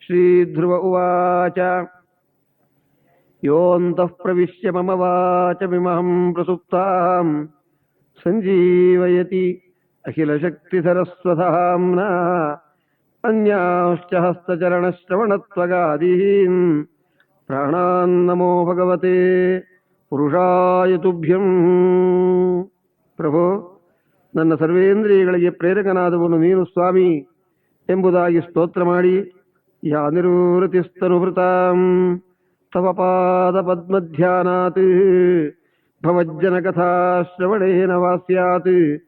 ಶ್ರೀ ಧ್ರುವ ಉವಾಚ ಯೋऽन्तಃ ಪ್ರವಿಶ್ಯ ಮಮ ವಾಚಮಿಮಹಂ ಪ್ರಸುಪ್ತಾಂ ಸಂಜೀವಯತಿ ಅಖಿಲ ಶಕ್ತಿ ಸರಸ್ವತಾಂನಾ ಅನ್ಯಾಂಶ್ಚ ಹಸ್ತಚರಣಶ್ರವಣತ್ವಗಾದೀನ್ ಪ್ರಾಣಾನ್ನಮೋ ಭಗವತೆ ಪುರುಷಾಯ ತುಭ್ಯಂ. ಪ್ರಭೋ, ನನ್ನ ಸರ್ವೇಂದ್ರಿಯಗಳಿಗೆ ಪ್ರೇರಕನಾದವನು ನೀನು ಸ್ವಾಮಿ ಎಂಬುದಾಗಿ ಸ್ತೋತ್ರ ಮಾಡಿ, ಯಾ ನಿವೃತ್ತಿಸ್ತನುಭೃತಾಂ ತವ ಪಾದ ಪದ್ಮಧ್ಯಾನಾತ್ ಭವಜ್ಜನ ಕಥಾಶ್ರವಣೇನ ವಾಸ್ಯಾತ್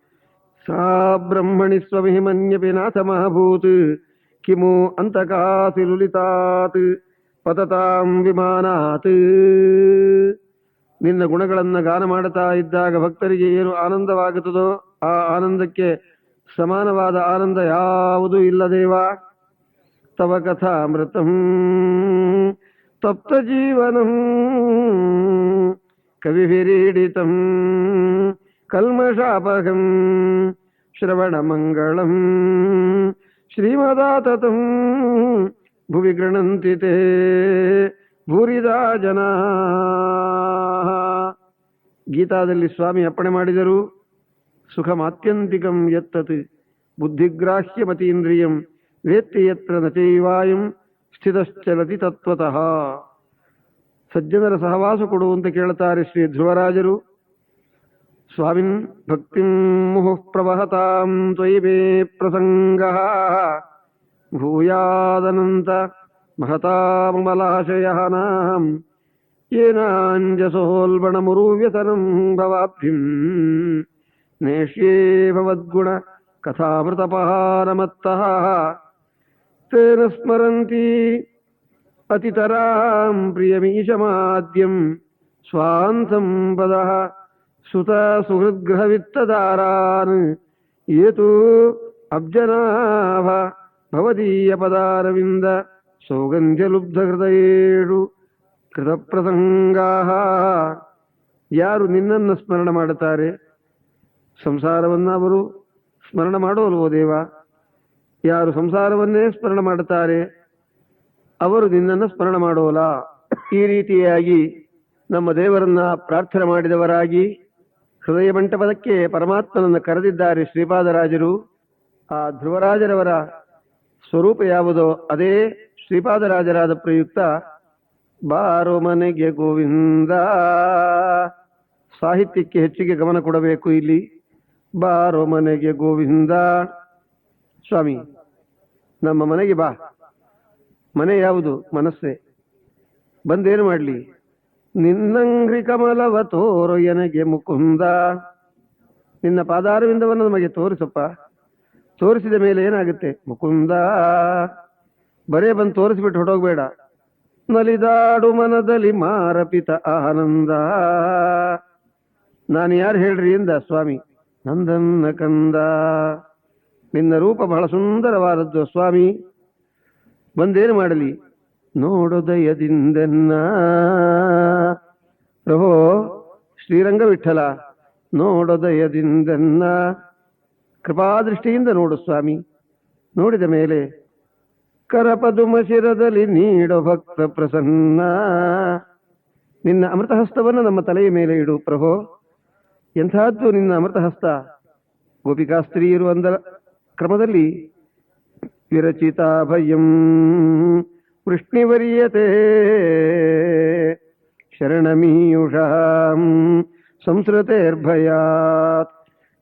ಸಾ ಬ್ರಹ್ಮಣಿ ಸ್ವಮಿಹಿಮನ್ಯಪಿ ನಾಥ ಮಹಾಭೂತ್ ಕಿಮು ಅಂತಕಾಸಿ ಲುಲಿತಾತ್ ಪತತಾಂ ವಿಮಾನಾತ್. ನಿನ್ನ ಗುಣಗಳನ್ನು ಗಾನ ಮಾಡುತ್ತಾ ಇದ್ದಾಗ ಭಕ್ತರಿಗೆ ಏನು ಆನಂದವಾಗುತ್ತದೋ ಆ ಆನಂದಕ್ಕೆ ಸಮಾನವಾದ ಆನಂದ ಯಾವುದೂ ಇಲ್ಲ ದೇವ. ತವ ಕಥಾಮೃತಂ ತಪ್ತ ಜೀವನಂ ಕವಿಭಿರೀಡಿತಂ ಕಲ್ಮಷಾಪಹಂ ಶ್ರವಣ ಮಂಗಳಂ ಶ್ರೀಮದಾತತಂ ಭುವಿ ಗೃಣಂತಿ ತೇ ಭೂರಿದಾ ಜನ. ಗೀತಾದಲ್ಲಿ ಸ್ವಾಮಿ ಅಪ್ಪಣೆ ಮಾಡಿದರು. ಸುಖಮಾತ್ಯಂತಿಕಂ ಯತ್ತತ್ ಬುದ್ಧಿಗ್ರಾಹ್ಯಮತೀಂದ್ರಿಯಂ ವೇತ್ತಿ ಯತ್ರ ನಚೈವಾಯಂ ಸ್ಥಿತಶ್ಚಲತಿ ತತ್ವತಃ. ಸಜ್ಜನರ ಸಹವಾಸ ಕೊಡುವಂತ ಕೇಳುತ್ತಾರೆ ಶ್ರೀ ಧ್ರುವರಾಜರು. ಸ್ವಾಮಿನ್ ಭಕ್ತಿಂ ಮುಹುಃ ಪ್ರವಹತಾಂ ತ್ವಯಿ ಮೇ ಪ್ರಸಂಗಃ ಭೂಯಾದನಂತ ಮಹತಾಮಲಾಶಯನಾಂ ಯೇನಾಂಜಸೋಲ್ಬಣಮುರುವ್ಯಸನಂ ಭವಾಬ್ಧಿಂ ನೇಷ್ಯೇ ಭವದ್ಗುಣ ಕಥಾಮೃತಪಹಾರಮತ್ತಃ ತೇನ ಸ್ಮರಂತಿ ಅತಿತರಾಂ ಪ್ರಿಯಮೀಶಮಾದ್ಯಂ ಸ್ವಾಂತಂ ಪದಃ ಸುತ ಸುಹೃದ್ಗ್ರಹವಿತ್ತದಾರಾನ್ ಏತು ಅಬ್ಜನಾಭ ಭವದೀಯ ಪದಾರವಿಂದ ಸೌಗಂಧ್ಯಲುಬ್ಧಹೃದಯೇಷು ಕೃತಪ್ರಸಂಗಾಃ. ಯಾರು ನಿನ್ನನ್ನು ಸ್ಮರಣ ಮಾಡುತ್ತಾರೆ, ಸಂಸಾರವನ್ನು ಅವರು ಸ್ಮರಣ ಮಾಡೋಲ್ವೋ ದೇವ? ಯಾರು ಸಂಸಾರವನ್ನೇ ಸ್ಮರಣ ಮಾಡುತ್ತಾರೆ ಅವರು ನಿನ್ನನ್ನು ಸ್ಮರಣ ಮಾಡೋಲ್ಲ. ಈ ರೀತಿಯಾಗಿ ನಮ್ಮ ದೇವರನ್ನ ಪ್ರಾರ್ಥನೆ ಮಾಡಿದವರಾಗಿ ಹೃದಯ ಮಂಟಪದಕ್ಕೆ ಪರಮಾತ್ಮನನ್ನು ಕರೆದಿದ್ದಾರೆ ಶ್ರೀಪಾದರಾಜರು. ಆ ಧ್ರುವರಾಜರವರ ಸ್ವರೂಪ ಯಾವುದೋ ಅದೇ ಶ್ರೀಪಾದರಾಜರಾದ ಪ್ರಯುಕ್ತ ಬಾರೋ ಮನೆಗೆ ಗೋವಿಂದ. ಸಾಹಿತ್ಯಕ್ಕೆ ಹೆಚ್ಚಿಗೆ ಗಮನ ಕೊಡಬೇಕು ಇಲ್ಲಿ. ಬಾರೋ ಮನೆಗೆ ಗೋವಿಂದ. ಸ್ವಾಮಿ, ನಮ್ಮ ಮನೆಗೆ ಬಾ. ಮನೆ ಯಾವುದು? ಮನಸ್ಸೇ. ಬಂದೇನು ಮಾಡಲಿ? ನಿನ್ನಂಗ್ರಿ ಕಮಲವ ತೋರು ಎನಗೆ ಮುಕುಂದ. ನಿನ್ನ ಪಾದಾರವಿಂದವನ್ನು ನಮಗೆ ತೋರಿಸಪ್ಪ. ತೋರಿಸಿದ ಮೇಲೆ ಏನಾಗುತ್ತೆ? ಮುಕುಂದ. ಬರೇ ಬಂದು ತೋರಿಸಿಬಿಟ್ಟು ಹೊಡೋಗ್ಬೇಡ. ನಲಿದಾಡು ಮನದಲ್ಲಿ ಮಾರಪಿತ ಆನಂದ. ನಾನು ಯಾರು ಹೇಳ್ರಿ ಎಂದ ಸ್ವಾಮಿ. ನಂದನ್ನ ಕಂದ, ನಿನ್ನ ರೂಪ ಬಹಳ ಸುಂದರವಾದದ್ದು ಸ್ವಾಮಿ. ಬಂದೇನು ಮಾಡಲಿ ನೋಡೋದಯದಿಂದನ್ನ. ಪ್ರಭೋ ಶ್ರೀರಂಗ ವಿಠಲ, ನೋಡೋದಯದಿಂದನ್ನ, ಕೃಪಾದೃಷ್ಟಿಯಿಂದ ನೋಡು ಸ್ವಾಮಿ. ನೋಡಿದ ಮೇಲೆ ಕರಪದುಮ ಶಿರದಲ್ಲಿ ನೀಡೋ ಭಕ್ತ ಪ್ರಸನ್ನ. ನಿನ್ನ ಅಮೃತಹಸ್ತವನ್ನು ನಮ್ಮ ತಲೆಯ ಮೇಲೆ ಇಡು ಪ್ರಭೋ. ಎಂಥದ್ದು ನಿನ್ನ ಅಮೃತಹಸ್ತ! ಗೋಪಿಕಾಸ್ತ್ರೀಯರು ಅಂದ ಕ್ರಮದಲ್ಲಿ ವಿರಚಿತ ಭಯಂ ವೃಷ್ಣಿವರ್ಯತೆ ಶರಣಮೀಯುಷಾಂ ಸಂಸ್ಕೃತೇರ್ಭಯಾತ್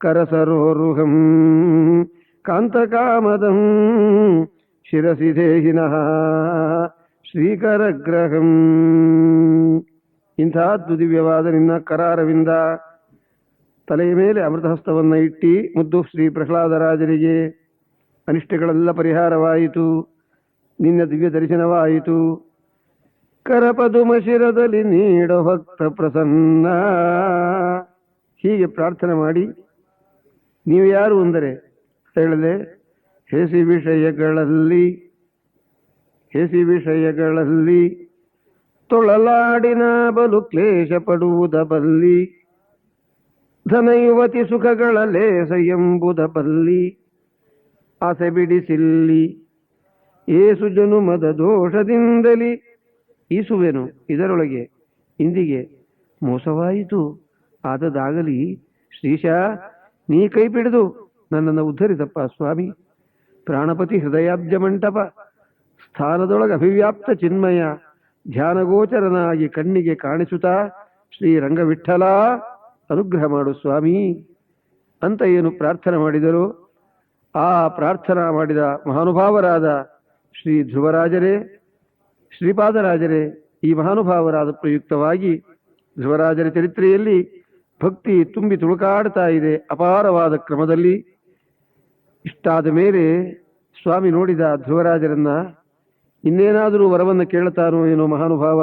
ಕರಸರೋರುಹಂ ಕಾಂತಕಾಮದಂ ಶಿರಸಿ ದೇಹಿನಃ ಶ್ರೀಕರಗ್ರಹಂ. ಇಂಥದ್ದು ದಿವ್ಯವಾದ ನಿನ್ನ ಕರಾರವಿಂದ ತಲೆಯ ಮೇಲೆ ಅಮೃತಹಸ್ತವನ್ನ ಇಟ್ಟಿ ಮುದ್ದು ಶ್ರೀ ಪ್ರಹ್ಲಾದರಾಜರಿಗೆ ಅನಿಷ್ಟಗಳೆಲ್ಲ ಪರಿಹಾರವಾಯಿತು, ನಿನ್ನ ದಿವ್ಯ ದರ್ಶನವಾಯಿತು. ಕರಪದುಮ ಶಿರದಲ್ಲಿ ನೀಡೋ ಭಕ್ತ ಪ್ರಸನ್ನ. ಹೀಗೆ ಪ್ರಾರ್ಥನೆ ಮಾಡಿ, ನೀವು ಯಾರು ಅಂದರೆ ಹೇಳದೆ, ಹೇಸಿ ವಿಷಯಗಳಲ್ಲಿ ತೊಳಲಾಡಿನ ಬಲು ಕ್ಲೇಶ ಪಡುವುದ ಬಲ್ಲಿ, ಧನ ಯುವತಿ ಸುಖಗಳ ಲೇಸ ಎಂಬುದ ಬಲ್ಲಿ, ಆಸೆ ಬಿಡಿಸಿಲ್ಲಿ ಏಸು ಜನುಮದ ದೋಷದಿಂದಲಿ ಈಸುವೆನು ಇದರೊಳಗೆ ಇಂದಿಗೆ ಮೋಸವಾಯಿತು ಆದದಾಗಲಿ. ಶ್ರೀಶ ನೀ ಕೈ ಪಿಡಿದು ನನ್ನನ್ನು ಉದ್ಧರಿಸಪ್ಪ ಸ್ವಾಮಿ. ಪ್ರಾಣಪತಿ ಹೃದಯಾಬ್ಜ ಮಂಟಪ ಸ್ಥಾನದೊಳಗೆ ಅಭಿವ್ಯಾಪ್ತ ಚಿನ್ಮಯ ಧ್ಯಾನಗೋಚರನಾಗಿ ಕಣ್ಣಿಗೆ ಕಾಣಿಸುತ್ತಾ ಶ್ರೀರಂಗ ವಿಠಲ ಅನುಗ್ರಹ ಮಾಡು ಸ್ವಾಮಿ ಅಂತ ಏನು ಪ್ರಾರ್ಥನೆ ಮಾಡಿದರು. ಆ ಪ್ರಾರ್ಥನಾ ಮಾಡಿದ ಮಹಾನುಭಾವರಾದ ಶ್ರೀ ಧ್ರುವರಾಜರೇ, ಶ್ರೀಪಾದರಾಜರೇ, ಈ ಮಹಾನುಭಾವರಾದ ಪ್ರಯುಕ್ತವಾಗಿ ಧ್ರುವರಾಜರ ಚರಿತ್ರೆಯಲ್ಲಿ ಭಕ್ತಿ ತುಂಬಿ ತುಳುಕಾಡ್ತಾ ಇದೆ ಅಪಾರವಾದ ಕ್ರಮದಲ್ಲಿ. ಇಷ್ಟಾದ ಮೇಲೆ ಸ್ವಾಮಿ ನೋಡಿದ ಧ್ರುವರಾಜರನ್ನ, ಇನ್ನೇನಾದರೂ ವರವನ್ನು ಕೇಳುತ್ತಾನೋ ಏನೋ ಮಹಾನುಭಾವ.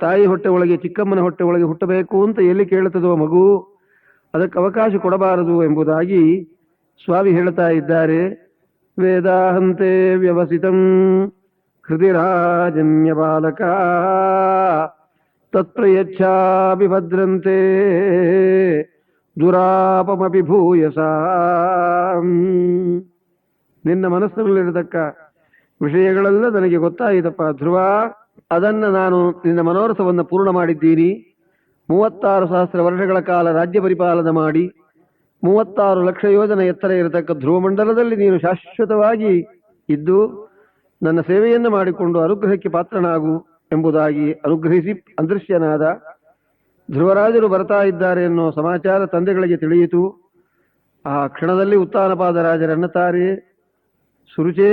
ತಾಯಿ ಹೊಟ್ಟೆ ಒಳಗೆ, ಚಿಕ್ಕಮ್ಮನ ಹೊಟ್ಟೆ ಒಳಗೆ ಹುಟ್ಟಬೇಕು ಅಂತ ಎಲ್ಲಿ ಕೇಳುತ್ತದೋ ಮಗು, ಅದಕ್ಕೆ ಅವಕಾಶ ಕೊಡಬಾರದು ಎಂಬುದಾಗಿ ಸ್ವಾಮಿ ಹೇಳ್ತಾ ಇದ್ದಾರೆ. ವೇದಾಹಂತೆ ವ್ಯವಸಿತಂ ಹೃದಿರಾಜನ್ಯ ಬಾಲಕ ತತ್ಪ್ರಯಚ್ಛಾಪಿ ಭದ್ರಂತೆ ದುರಾಪಮಪಿ ಭೂಯಸ. ನಿನ್ನ ಮನಸ್ಸಿನಲ್ಲಿರತಕ್ಕ ವಿಷಯಗಳೆಲ್ಲ ನನಗೆ ಗೊತ್ತಾಯಿತಪ್ಪ ಧ್ರುವ. ಅದನ್ನು ನಾನು ನಿನ್ನ ಮನೋರಥವನ್ನು ಪೂರ್ಣ ಮಾಡಿದ್ದೀನಿ. 36,000 ವರ್ಷಗಳ ಕಾಲ ರಾಜ್ಯ ಪರಿಪಾಲನೆ ಮಾಡಿ 36 ಲಕ್ಷ ಯೋಜನೆ ಎತ್ತರ ಇರತಕ್ಕ ಧ್ರುವ ಮಂಡಲದಲ್ಲಿ ನೀನು ಶಾಶ್ವತವಾಗಿ ಇದ್ದು ನನ್ನ ಸೇವೆಯನ್ನು ಮಾಡಿಕೊಂಡು ಅನುಗ್ರಹಕ್ಕೆ ಪಾತ್ರನಾಗು ಎಂಬುದಾಗಿ ಅನುಗ್ರಹಿಸಿ ಅದೃಶ್ಯನಾದ. ಧ್ರುವರಾಜರು ಬರ್ತಾ ಇದ್ದಾರೆ ಎನ್ನುವ ಸಮಾಚಾರ ತಂದೆಗಳಿಗೆ ತಿಳಿಯಿತು. ಆ ಕ್ಷಣದಲ್ಲಿ ಉತ್ತಾನಪಾದರಾಜರನ್ನುತ್ತಾರೆ, ಸುರುಚೇ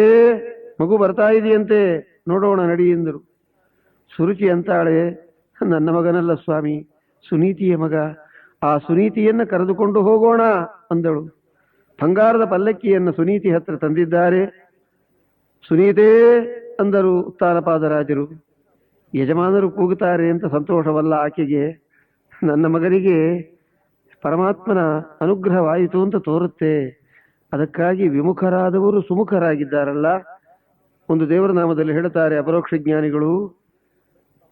ಮಗು ಬರ್ತಾ ಇದೆಯಂತೆ, ನೋಡೋಣ ನಡಿ ಎಂದರು. ಸುರುಚಿ ಅಂತಾಳೆ, ನನ್ನ ಮಗನಲ್ಲ ಸ್ವಾಮಿ, ಸುನೀತಿಯ ಮಗ, ಆ ಸುನೀತಿಯನ್ನು ಕರೆದುಕೊಂಡು ಹೋಗೋಣ ಅಂದಳು. ಬಂಗಾರದ ಪಲ್ಲಕ್ಕಿಯನ್ನು ಸುನೀತಿ ಹತ್ರ ತಂದಿದ್ದಾರೆ. ಸುನೀತೇ ಅಂದರು ಉತ್ತಾನಪಾದರಾಜರು. ಯಜಮಾನರು ಕೂಗುತ್ತಾರೆ ಅಂತ ಸಂತೋಷವಲ್ಲ ಆಕೆಗೆ. ನನ್ನ ಮಗನಿಗೆ ಪರಮಾತ್ಮನ ಅನುಗ್ರಹವಾಯಿತು ಅಂತ ತೋರುತ್ತೆ. ಅದಕ್ಕಾಗಿ ವಿಮುಖರಾದವರು ಸುಮುಖರಾಗಿದ್ದಾರಲ್ಲ. ಒಂದು ದೇವರ ನಾಮದಲ್ಲಿ ಹೇಳುತ್ತಾರೆ ಅಪರೋಕ್ಷ ಜ್ಞಾನಿಗಳು,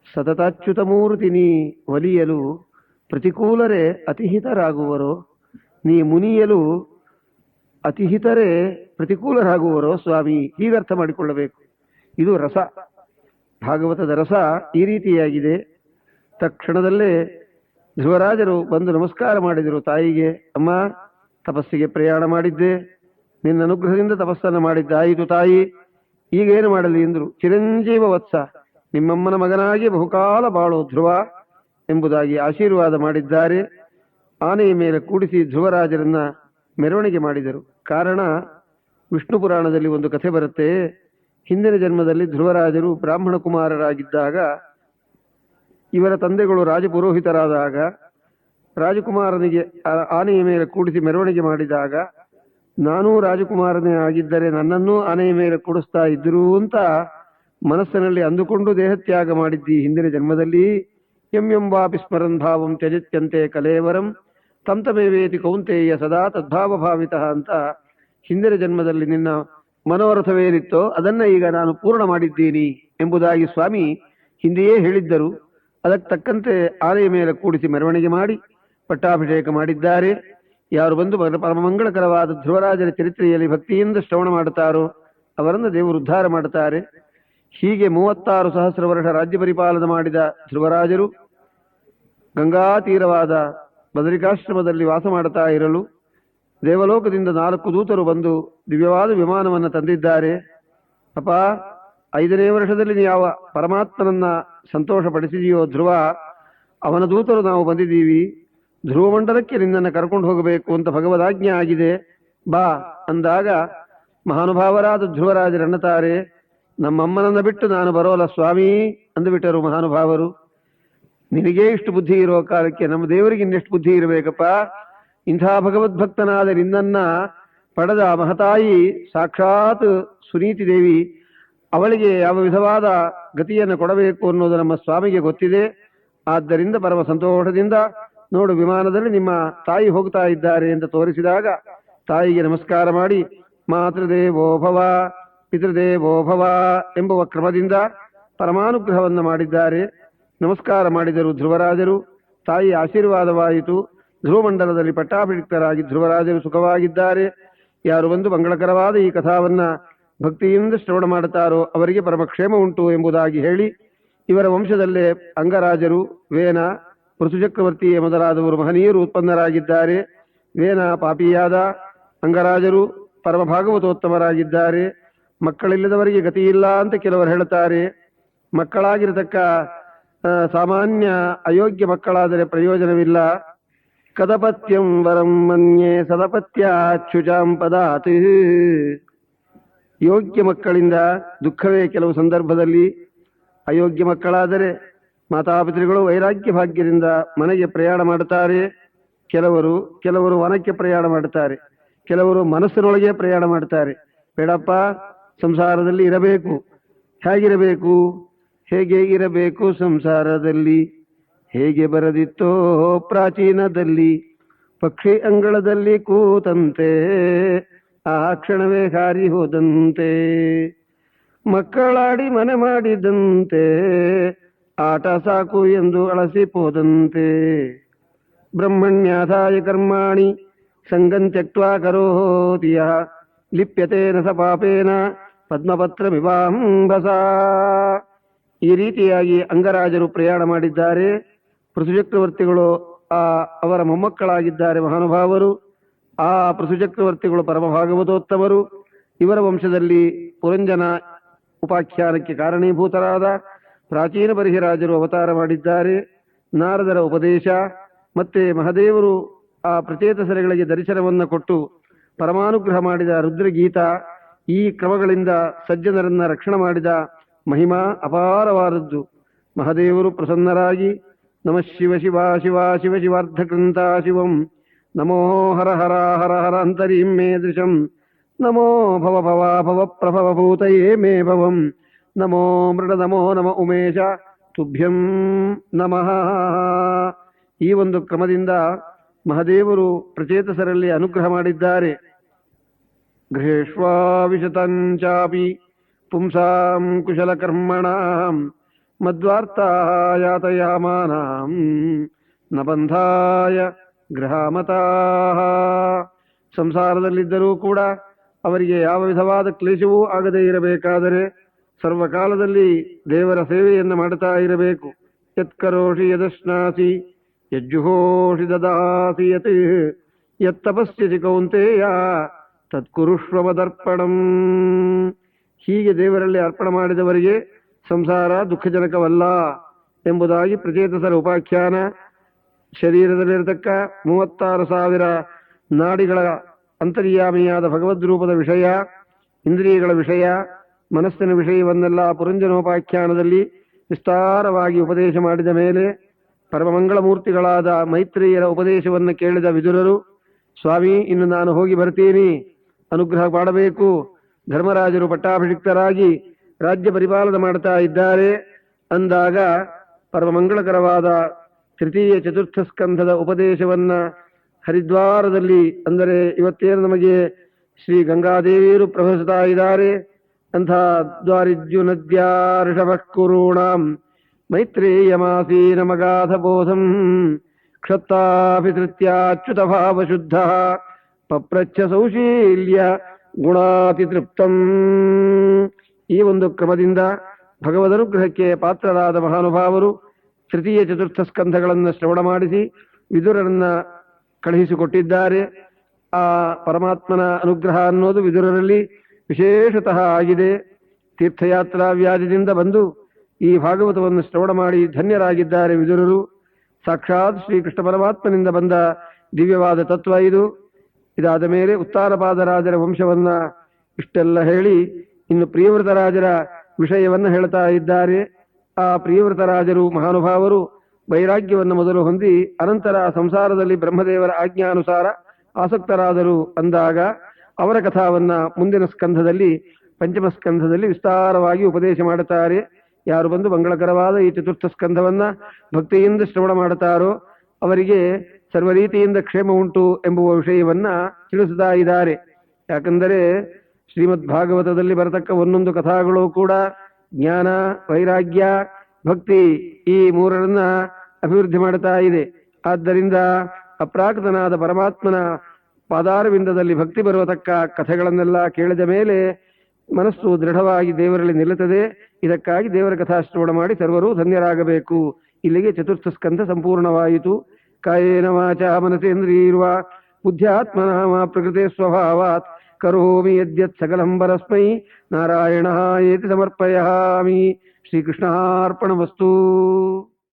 ಸತತಾಚ್ಯುತ ಮೂರ್ತಿನಿ ಒಲಿಯಲು ಪ್ರತಿಕೂಲರೇ ಅತಿಹಿತರಾಗುವರೋ, ನೀ ಮುನಿಯಲು ಅತಿಹಿತರೇ ಪ್ರತಿಕೂಲರಾಗುವರೋ ಸ್ವಾಮಿ. ಹೀಗರ್ಥ ಮಾಡಿಕೊಳ್ಳಬೇಕು. ಇದು ರಸ, ಭಾಗವತದ ರಸ ಈ ರೀತಿಯಾಗಿದೆ. ತಕ್ಷಣದಲ್ಲೇ ಧ್ರುವರಾಜರು ಬಂದು ನಮಸ್ಕಾರ ಮಾಡಿದರು ತಾಯಿಗೆ. ಅಮ್ಮ, ತಪಸ್ಸಿಗೆ ಪ್ರಯಾಣ ಮಾಡಿದ್ದೆ, ನಿನ್ನ ಅನುಗ್ರಹದಿಂದ ತಪಸ್ಸನ್ನು ಮಾಡಿದ್ದಾಯಿತು ತಾಯಿ, ಈಗೇನು ಮಾಡಲಿ ಎಂದರು. ಚಿರಂಜೀವ ವತ್ಸ, ನಿಮ್ಮಮ್ಮನ ಮಗನಾಗಿ ಬಹುಕಾಲ ಬಾಳೋ ಧ್ರುವ ಎಂಬುದಾಗಿ ಆಶೀರ್ವಾದ ಮಾಡಿದ್ದಾರೆ. ಆನೆಯ ಮೇಲೆ ಕೂಡಿಸಿ ಧ್ರುವರಾಜರನ್ನ ಮೆರವಣಿಗೆ ಮಾಡಿದರು. ಕಾರಣ, ವಿಷ್ಣು ಪುರಾಣದಲ್ಲಿ ಒಂದು ಕಥೆ ಬರುತ್ತೆ. ಹಿಂದಿನ ಜನ್ಮದಲ್ಲಿ ಧ್ರುವರಾಜರು ಬ್ರಾಹ್ಮಣ ಕುಮಾರರಾಗಿದ್ದಾಗ, ಇವರ ತಂದೆಗಳು ರಾಜಪುರೋಹಿತರಾದಾಗ, ರಾಜಕುಮಾರನಿಗೆ ಆನೆಯ ಮೇಲೆ ಕೂಡಿಸಿ ಮೆರವಣಿಗೆ ಮಾಡಿದಾಗ, ನಾನೂ ರಾಜಕುಮಾರನೇ ಆಗಿದ್ದರೆ ನನ್ನನ್ನೂ ಆನೆಯ ಮೇಲೆ ಕೂಡಿಸ್ತಾ ಇದ್ರು ಅಂತ ಮನಸ್ಸಿನಲ್ಲಿ ಅಂದುಕೊಂಡು ದೇಹತ್ಯಾಗ ಮಾಡಿದ್ದಿ ಹಿಂದಿನ ಜನ್ಮದಲ್ಲಿ. ಎಂಬಾಪಿ ಸ್ಮರನ್ ಭಾವಂ ತ್ಯಜಿತ್ಯಂತೆ ಕಲೇವರಂ ತಂತಮೇವೇತಿ ಕೌಂತೆಯ ಸದಾ ತದ್ಭಾವಭಾವಿತ ಅಂತ ಹಿಂದಿನ ಜನ್ಮದಲ್ಲಿ ನಿನ್ನ ಮನೋರಥವೇನಿತ್ತೋ ಅದನ್ನ ಈಗ ನಾನು ಪೂರ್ಣ ಮಾಡಿದ್ದೀನಿ ಎಂಬುದಾಗಿ ಸ್ವಾಮಿ ಹಿಂದೆಯೇ ಹೇಳಿದ್ದರು. ಅದಕ್ಕೆ ತಕ್ಕಂತೆ ಆನೆಯ ಮೇಲೆ ಕೂಡಿಸಿ ಮೆರವಣಿಗೆ ಮಾಡಿ ಪಟ್ಟಾಭಿಷೇಕ ಮಾಡಿದ್ದಾರೆ. ಯಾರು ಬಂದು ಪರಮಮಂಗಳಕರವಾದ ಧ್ರುವರಾಜರ ಚರಿತ್ರೆಯಲ್ಲಿ ಭಕ್ತಿಯಿಂದ ಶ್ರವಣ ಮಾಡುತ್ತಾರೋ ಅವರನ್ನು ದೇವರು ಉದ್ಧಾರ ಮಾಡುತ್ತಾರೆ. ಹೀಗೆ 36,000 ವರ್ಷ ರಾಜ್ಯ ಪರಿಪಾಲನೆ ಮಾಡಿದ ಧ್ರುವರಾಜರು ಗಂಗಾ ತೀರವಾದ ಬದರಿಕಾಶ್ರಮದಲ್ಲಿ ವಾಸ ಮಾಡುತ್ತಾ ಇರಲು ದೇವಲೋಕದಿಂದ 4 ದೂತರು ಬಂದು ದಿವ್ಯವಾದ ವಿಮಾನವನ್ನು ತಂದಿದ್ದಾರೆ. ಅಪ್ಪ, 5ನೇ ವರ್ಷದಲ್ಲಿ ಯಾವ ಪರಮಾತ್ಮನನ್ನ ಸಂತೋಷಪಡಿಸಿದೆಯೋ ಧ್ರುವ, ಅವನ ದೂತರು ನಾವು ಬಂದಿದ್ದೀವಿ. ಧ್ರುವ ಮಂಡಲಕ್ಕೆ ನಿನ್ನನ್ನು ಕರ್ಕೊಂಡು ಹೋಗಬೇಕು ಅಂತ ಭಗವದಾಜ್ಞೆ ಆಗಿದೆ, ಬಾ ಅಂದಾಗ ಮಹಾನುಭಾವರಾದ ಧ್ರುವರಾಜರನ್ನುತ್ತಾರೆ, ನಮ್ಮಮ್ಮನನ್ನ ಬಿಟ್ಟು ನಾನು ಬರೋಲ್ಲ ಸ್ವಾಮಿ ಅಂದುಬಿಟ್ಟರು ಮಹಾನುಭಾವರು. ನಿನಗೇ ಇಷ್ಟು ಬುದ್ಧಿ ಇರೋ ಕಾಲಕ್ಕೆ ನಮ್ಮ ದೇವರಿಗೆ ಇನ್ನೆಷ್ಟು ಬುದ್ಧಿ ಇರಬೇಕಪ್ಪ. ಇಂಥ ಭಗವದ್ಭಕ್ತನಾದ ನಿನ್ನನ್ನ ಪಡೆದ ಮಹತಾಯಿ ಸಾಕ್ಷಾತ್ ಸುನೀತಿ ದೇವಿ, ಅವಳಿಗೆ ಯಾವ ವಿಧವಾದ ಗತಿಯನ್ನು ಕೊಡಬೇಕು ಅನ್ನೋದು ನಮ್ಮ ಸ್ವಾಮಿಗೆ ಗೊತ್ತಿದೆ. ಆದ್ದರಿಂದ ಪರಮ ಸಂತೋಷದಿಂದ ನೋಡು, ವಿಮಾನದಲ್ಲಿ ನಿಮ್ಮ ತಾಯಿ ಹೋಗ್ತಾ ಇದ್ದಾರೆ ಅಂತ ತೋರಿಸಿದಾಗ ತಾಯಿಗೆ ನಮಸ್ಕಾರ ಮಾಡಿ ಮಾತೃದೇವೋಭವ ಪಿತೃದೇವೋಭವ ಎಂಬುವ ಕ್ರಮದಿಂದ ಪರಮಾನುಗ್ರಹವನ್ನು ಮಾಡಿದ್ದಾರೆ. ನಮಸ್ಕಾರ ಮಾಡಿದರು ಧ್ರುವರಾಜರು. ತಾಯಿ ಆಶೀರ್ವಾದವಾಯಿತು. ಧ್ರುವಮಂಡಲದಲ್ಲಿ ಪಟ್ಟಾಭಿಷಿಕ್ತರಾಗಿ ಧ್ರುವರಾಜರು ಸುಖವಾಗಿದ್ದಾರೆ. ಯಾರು ಬಂದು ಮಂಗಳಕರವಾದ ಈ ಕಥಾವನ್ನ ಭಕ್ತಿಯಿಂದ ಶ್ರವಣ ಮಾಡುತ್ತಾರೋ ಅವರಿಗೆ ಪರಮಕ್ಷೇಮ ಉಂಟು ಎಂಬುದಾಗಿ ಹೇಳಿ, ಇವರ ವಂಶದಲ್ಲೇ ಅಂಗರಾಜರು, ವೇನ, ಪೃಥುಚಕ್ರವರ್ತಿ ಮೊದಲಾದವರು ಮಹನೀಯರು ಉತ್ಪನ್ನರಾಗಿದ್ದಾರೆ. ವೇನ ಪಾಪಿಯಾದ, ಅಂಗರಾಜರು ಪರಮ ಭಾಗವತೋತ್ತಮರಾಗಿದ್ದಾರೆ. ಮಕ್ಕಳಿಲ್ಲದವರಿಗೆ ಗತಿಯಿಲ್ಲ ಅಂತ ಕೆಲವರು ಹೇಳುತ್ತಾರೆ. ಮಕ್ಕಳಾಗಿರತಕ್ಕ ಸಾಮಾನ್ಯ ಅಯೋಗ್ಯ ಮಕ್ಕಳಾದರೆ ಪ್ರಯೋಜನವಿಲ್ಲ. ಕದಪತ್ಯಂ ವರಂ ಮನ್ಯೆ ಸದಪತ್ಯಾಚ್ಯುಜಾಂ ಪದಾತ್. ಯೋಗ್ಯ ಮಕ್ಕಳಿಂದ ದುಃಖವೇ ಕೆಲವು ಸಂದರ್ಭದಲ್ಲಿ. ಅಯೋಗ್ಯ ಮಕ್ಕಳಾದರೆ ಮಾತಾಪಿತೃಗಳು ವೈರಾಗ್ಯ ಭಾಗ್ಯದಿಂದ ಮನೆಗೆ ಪ್ರಯಾಣ ಮಾಡುತ್ತಾರೆ. ಕೆಲವರು ವನಕ್ಕೆ ಪ್ರಯಾಣ ಮಾಡುತ್ತಾರೆ. ಕೆಲವರು ಮನಸ್ಸಿನೊಳಗೆ ಪ್ರಯಾಣ ಮಾಡುತ್ತಾರೆ. ಬೇಡಪ್ಪ, ಸಂಸಾರದಲ್ಲಿ ಇರಬೇಕು. ಹೇಗಿರಬೇಕು? ಹೇಗೆ ಇರಬೇಕು ಸಂಸಾರದಲ್ಲಿ? ಹೇಗೆ ಬರದಿತ್ತೋ ಪ್ರಾಚೀನದಲ್ಲಿ, ಪಕ್ಷಿ ಅಂಗಳದಲ್ಲಿ ಕೂತಂತೆ ಆ ಕ್ಷಣವೇ ಹಾರಿ ಹೋದಂತೆ, ಮಕ್ಕಳಾಡಿ ಮನೆ ಮಾಡಿದಂತೆ ಆಟ ಸಾಕು ಎಂದು ಅಳಸಿಪೋದಂತೆ, ಬ್ರಹ್ಮಣ್ಯಾಧಾಯ ಕರ್ಮಾಣಿ ಸಂಗಂ ತ್ಯಕ್ತ್ವಾ ಕರೋತಿ ಯಃ ಲಿಪ್ಯತೇನ ಸ ಪಾಪೇನ ಪದ್ಮಪತ್ರಮಿವಾಂಬಸ. ಈ ರೀತಿಯಾಗಿ ಅಂಗರಾಜರು ಪ್ರಯಾಣ ಮಾಡಿದ್ದಾರೆ. ಪೃಥುಚಕ್ರವರ್ತಿಗಳು ಅವರ ಮೊಮ್ಮಕ್ಕಳಾಗಿದ್ದಾರೆ ಮಹಾನುಭಾವರು. ಆ ಪೃಥುಚಕ್ರವರ್ತಿಗಳು ಪರಮ ಭಾಗವತೋತ್ತಮರು. ಇವರ ವಂಶದಲ್ಲಿ ಪುರಂಜನ ಉಪಾಖ್ಯಾನಕ್ಕೆ ಕಾರಣೀಭೂತರಾದ ಪ್ರಾಚೀನ ಪರಿಹಿರಾಜರು ಅವತಾರ ಮಾಡಿದ್ದಾರೆ. ನಾರದರ ಉಪದೇಶ ಮತ್ತೆ ಮಹಾದೇವರು ಆ ಪ್ರಚೇತಸರೆಗಳಿಗೆ ದರ್ಶನವನ್ನು ಕೊಟ್ಟು ಪರಮಾನುಗ್ರಹ ಮಾಡಿದ ರುದ್ರಗೀತ, ಈ ಕ್ರಮಗಳಿಂದ ಸಜ್ಜನರನ್ನ ರಕ್ಷಣೆ ಮಾಡಿದ ಮಹಿಮಾ ಅಪಾರವಾದದ್ದು. ಮಹಾದೇವರು ಪ್ರಸನ್ನರಾಗಿ ನಮಃ ಶಿವ ಶಿವ ಶಿವ ಶಿವ ಶಿವಾರ್ಧಕೃಂತ ಶಿವಂ, ನಮೋ ಹರ ಹರ ಹರ ಹರ ಅಂತರೀಂ ಮೇ ದೃಶಂ, ನಮೋ ಭವ ಭವ ಭವ ಪ್ರಭವ ಭೂತಯೇ ಮೇ ಭವಂ, ನಮೋ ಮೃಡ ನಮೋ ನಮ ಉಮೇಶ ತುಭ್ಯಂ ನಮಃ. ಈ ಒಂದು ಕ್ರಮದಿಂದ ಮಹಾದೇವರು ಪ್ರಚೇತಸರಲ್ಲಿ ಅನುಗ್ರಹ ಮಾಡಿದ್ದಾರೆ. ಗೃಹೇಶ್ವಾ ವಿಶತಂಚಾಪಿ ಪುಂಸಾಂ ಕುಶಲಕರ್ಮಣಾಂ ಮದ್ವಾರ್ತಾಯಾತಯಾಮಾನಾಂ ನ ಬಂಧಾಯ ಗೃಹಮತಾಃ. ಸಂಸಾರದಲ್ಲಿದ್ದರೂ ಕೂಡ ಅವರಿಗೆ ಯಾವ ವಿಧವಾದ ಕ್ಲೇಶವೂ ಆಗದೇ ಇರಬೇಕಾದರೆ ಸರ್ವಕಾಲದಲ್ಲಿ ದೇವರ ಸೇವೆಯನ್ನು ಮಾಡುತ್ತಾ ಇರಬೇಕು. ಯತ್ಕರೋಷಿ ಯದಶ್ನಾಸಿ ಯಜ್ಜುಹೋಷಿ ದದಾಸಿ ಯತ್ ಯತ್ತಪಸ್ಯಸಿ ಕೌಂತೆಯ ತತ್ಕುರುಷ್ವ ಮದರ್ಪಣಂ. ಹೀಗೆ ದೇವರಲ್ಲಿ ಅರ್ಪಣೆ ಮಾಡಿದವರಿಗೆ ಸಂಸಾರ ದುಃಖಜನಕವಲ್ಲ ಎಂಬುದಾಗಿ ಪ್ರಚೇತಸರ ಉಪಾಖ್ಯಾನ. ಶರೀರದಲ್ಲಿರತಕ್ಕ 36,000 ನಾಡಿಗಳ ಅಂತರ್ಯಾಮಿಯಾದ ಭಗವದ್ರೂಪದ ವಿಷಯ, ಇಂದ್ರಿಯಗಳ ವಿಷಯ, ಮನಸ್ಸಿನ ವಿಷಯವನ್ನೆಲ್ಲ ಪುರಂಜನೋಪಾಖ್ಯಾನದಲ್ಲಿ ವಿಸ್ತಾರವಾಗಿ ಉಪದೇಶ ಮಾಡಿದ ಮೇಲೆ ಪರಮಮಂಗಳಮೂರ್ತಿಗಳಾದ ಮೈತ್ರೇಯರ ಉಪದೇಶವನ್ನು ಕೇಳಿದ ವಿದುರರು, ಸ್ವಾಮಿ ಇನ್ನು ನಾನು ಹೋಗಿ ಬರ್ತೀನಿ, ಅನುಗ್ರಹ ಮಾಡಬೇಕು. ಧರ್ಮರಾಜರು ಪಟ್ಟಾಭಿಷಿಕ್ತರಾಗಿ ರಾಜ್ಯ ಪರಿಪಾಲನೆ ಮಾಡ್ತಾ ಇದ್ದಾರೆ ಅಂದಾಗ ಪರಮಮಂಗಳಕರವಾದ ತೃತೀಯ ಚತುರ್ಥ ಸ್ಕಂಧದ ಉಪದೇಶವನ್ನ ಹರಿದ್ವಾರದಲ್ಲಿ ಅಂದರೆ ಇವತ್ತೇನು ನಮಗೆ ಶ್ರೀ ಗಂಗಾದೇವಿಯರು ಪ್ರವಹಿಸ್ತಾ ಇದ್ದಾರೆ ಅಂಥ ದ್ವಾರಿಜ್ಯು ನದ್ಯಾ ಋಷಭಕುರುಣಾಂ ಮೈತ್ರೇಯಮಾಸೀನ ಮಗಾಧ ಬೋಧಂ ಕ್ಷತ್ತಾಭಿತೃತ್ಯಾಚ್ಯುತ ಭಾವಶುದ್ಧ ಪಪ್ರಚ್ಛ ಸೌಶೀಲ್ಯ ಗುಣಾತಿ ತೃಪ್ತಂ. ಈ ಒಂದು ಕ್ರಮದಿಂದ ಭಗವದನುಗ್ರಹಕ್ಕೆ ಪಾತ್ರರಾದ ಮಹಾನುಭಾವರು ತೃತೀಯ ಚತುರ್ಥ ಸ್ಕಂಧಗಳನ್ನು ಶ್ರವಣ ಮಾಡಿಸಿ ವಿದುರರನ್ನ ಕಳುಹಿಸಿಕೊಟ್ಟಿದ್ದಾರೆ. ಆ ಪರಮಾತ್ಮನ ಅನುಗ್ರಹ ಅನ್ನೋದು ವಿದುರರಲ್ಲಿ ವಿಶೇಷತಃ ಆಗಿದೆ. ತೀರ್ಥಯಾತ್ರಾ ವ್ಯಾಜದಿಂದ ಬಂದು ಈ ಭಾಗವತವನ್ನು ಶ್ರವಣ ಮಾಡಿ ಧನ್ಯರಾಗಿದ್ದಾರೆ ವಿದುರರು. ಸಾಕ್ಷಾತ್ ಶ್ರೀಕೃಷ್ಣ ಪರಮಾತ್ಮನಿಂದ ಬಂದ ದಿವ್ಯವಾದ ತತ್ವ ಇದು. ಇದಾದ ಮೇಲೆ ಉತ್ತಾನಪಾದರಾಜರ ವಂಶವನ್ನ ಇಷ್ಟೆಲ್ಲ ಹೇಳಿ ಇನ್ನು ಪ್ರಿಯವೃತರಾಜರ ವಿಷಯವನ್ನ ಹೇಳ್ತಾ ಇದ್ದಾರೆ. ಆ ಪ್ರಿಯವೃತರಾಜರು ಮಹಾನುಭಾವರು ವೈರಾಗ್ಯವನ್ನು ಮೊದಲು ಹೊಂದಿ ಅನಂತರ ಸಂಸಾರದಲ್ಲಿ ಬ್ರಹ್ಮದೇವರ ಆಜ್ಞಾನುಸಾರ ಆಸಕ್ತರಾದರು ಅಂದಾಗ ಅವರ ಕಥಾವನ್ನ ಮುಂದಿನ ಸ್ಕಂಧದಲ್ಲಿ ಪಂಚಮ ಸ್ಕಂಧದಲ್ಲಿ ವಿಸ್ತಾರವಾಗಿ ಉಪದೇಶ ಮಾಡುತ್ತಾರೆ. ಯಾರು ಬಂದು ಮಂಗಳಕರವಾದ ಈ ಚತುರ್ಥ ಸ್ಕಂಧವನ್ನ ಭಕ್ತಿಯಿಂದ ಶ್ರವಣ ಮಾಡುತ್ತಾರೋ ಅವರಿಗೆ ಸರ್ವ ರೀತಿಯಿಂದ ಕ್ಷೇಮ ಉಂಟು ಎಂಬುವ ವಿಷಯವನ್ನ ತಿಳಿಸುತ್ತಾ ಇದ್ದಾರೆ. ಯಾಕಂದರೆ ಶ್ರೀಮದ್ ಭಾಗವತದಲ್ಲಿ ಬರತಕ್ಕ ಒಂದೊಂದು ಕಥಾಗಳು ಕೂಡ ಜ್ಞಾನ, ವೈರಾಗ್ಯ, ಭಕ್ತಿ ಈ ಮೂರರನ್ನ ಅಭಿವೃದ್ಧಿ ಮಾಡುತ್ತಾ ಇದೆ. ಆದ್ದರಿಂದ ಅಪ್ರಾಕೃತನಾದ ಪರಮಾತ್ಮನ ಪಾದಾರವಿಂದದಲ್ಲಿ ಭಕ್ತಿ ಬರುವತಕ್ಕ ಕಥೆಗಳನ್ನೆಲ್ಲ ಕೇಳಿದ ಮೇಲೆ ಮನಸ್ಸು ದೃಢವಾಗಿ ದೇವರಲ್ಲಿ ನಿಲ್ಲುತ್ತದೆ. ಇದಕ್ಕಾಗಿ ದೇವರ ಕಥಾಶ್ರವಣ ಮಾಡಿ ಸರ್ವರೂ ಧನ್ಯರಾಗಬೇಕು. ಇಲ್ಲಿಗೆ ಚತುರ್ಥ ಸ್ಕಂಧ ಸಂಪೂರ್ಣವಾಯಿತು. ಕಾಯೇನ ವಾಚಾ ಮನಸೇಂದ್ರಿಯರ್ವ ಬುದ್ಧ್ಯಾತ್ಮನಃ ವಾ ಪ್ರಕೃತೆ ಸ್ವಭಾವಾತ್ ಕರೋಮಿ ಯದ್ಯತ್ ಸಕಲಂ ಪರಸ್ಮೈ ನಾರಾಯಣಃ ಏತಿ ಸಮರ್ಪಯಾಮಿ. ಶ್ರೀಕೃಷ್ಣಾರ್ಪಣಮಸ್ತು.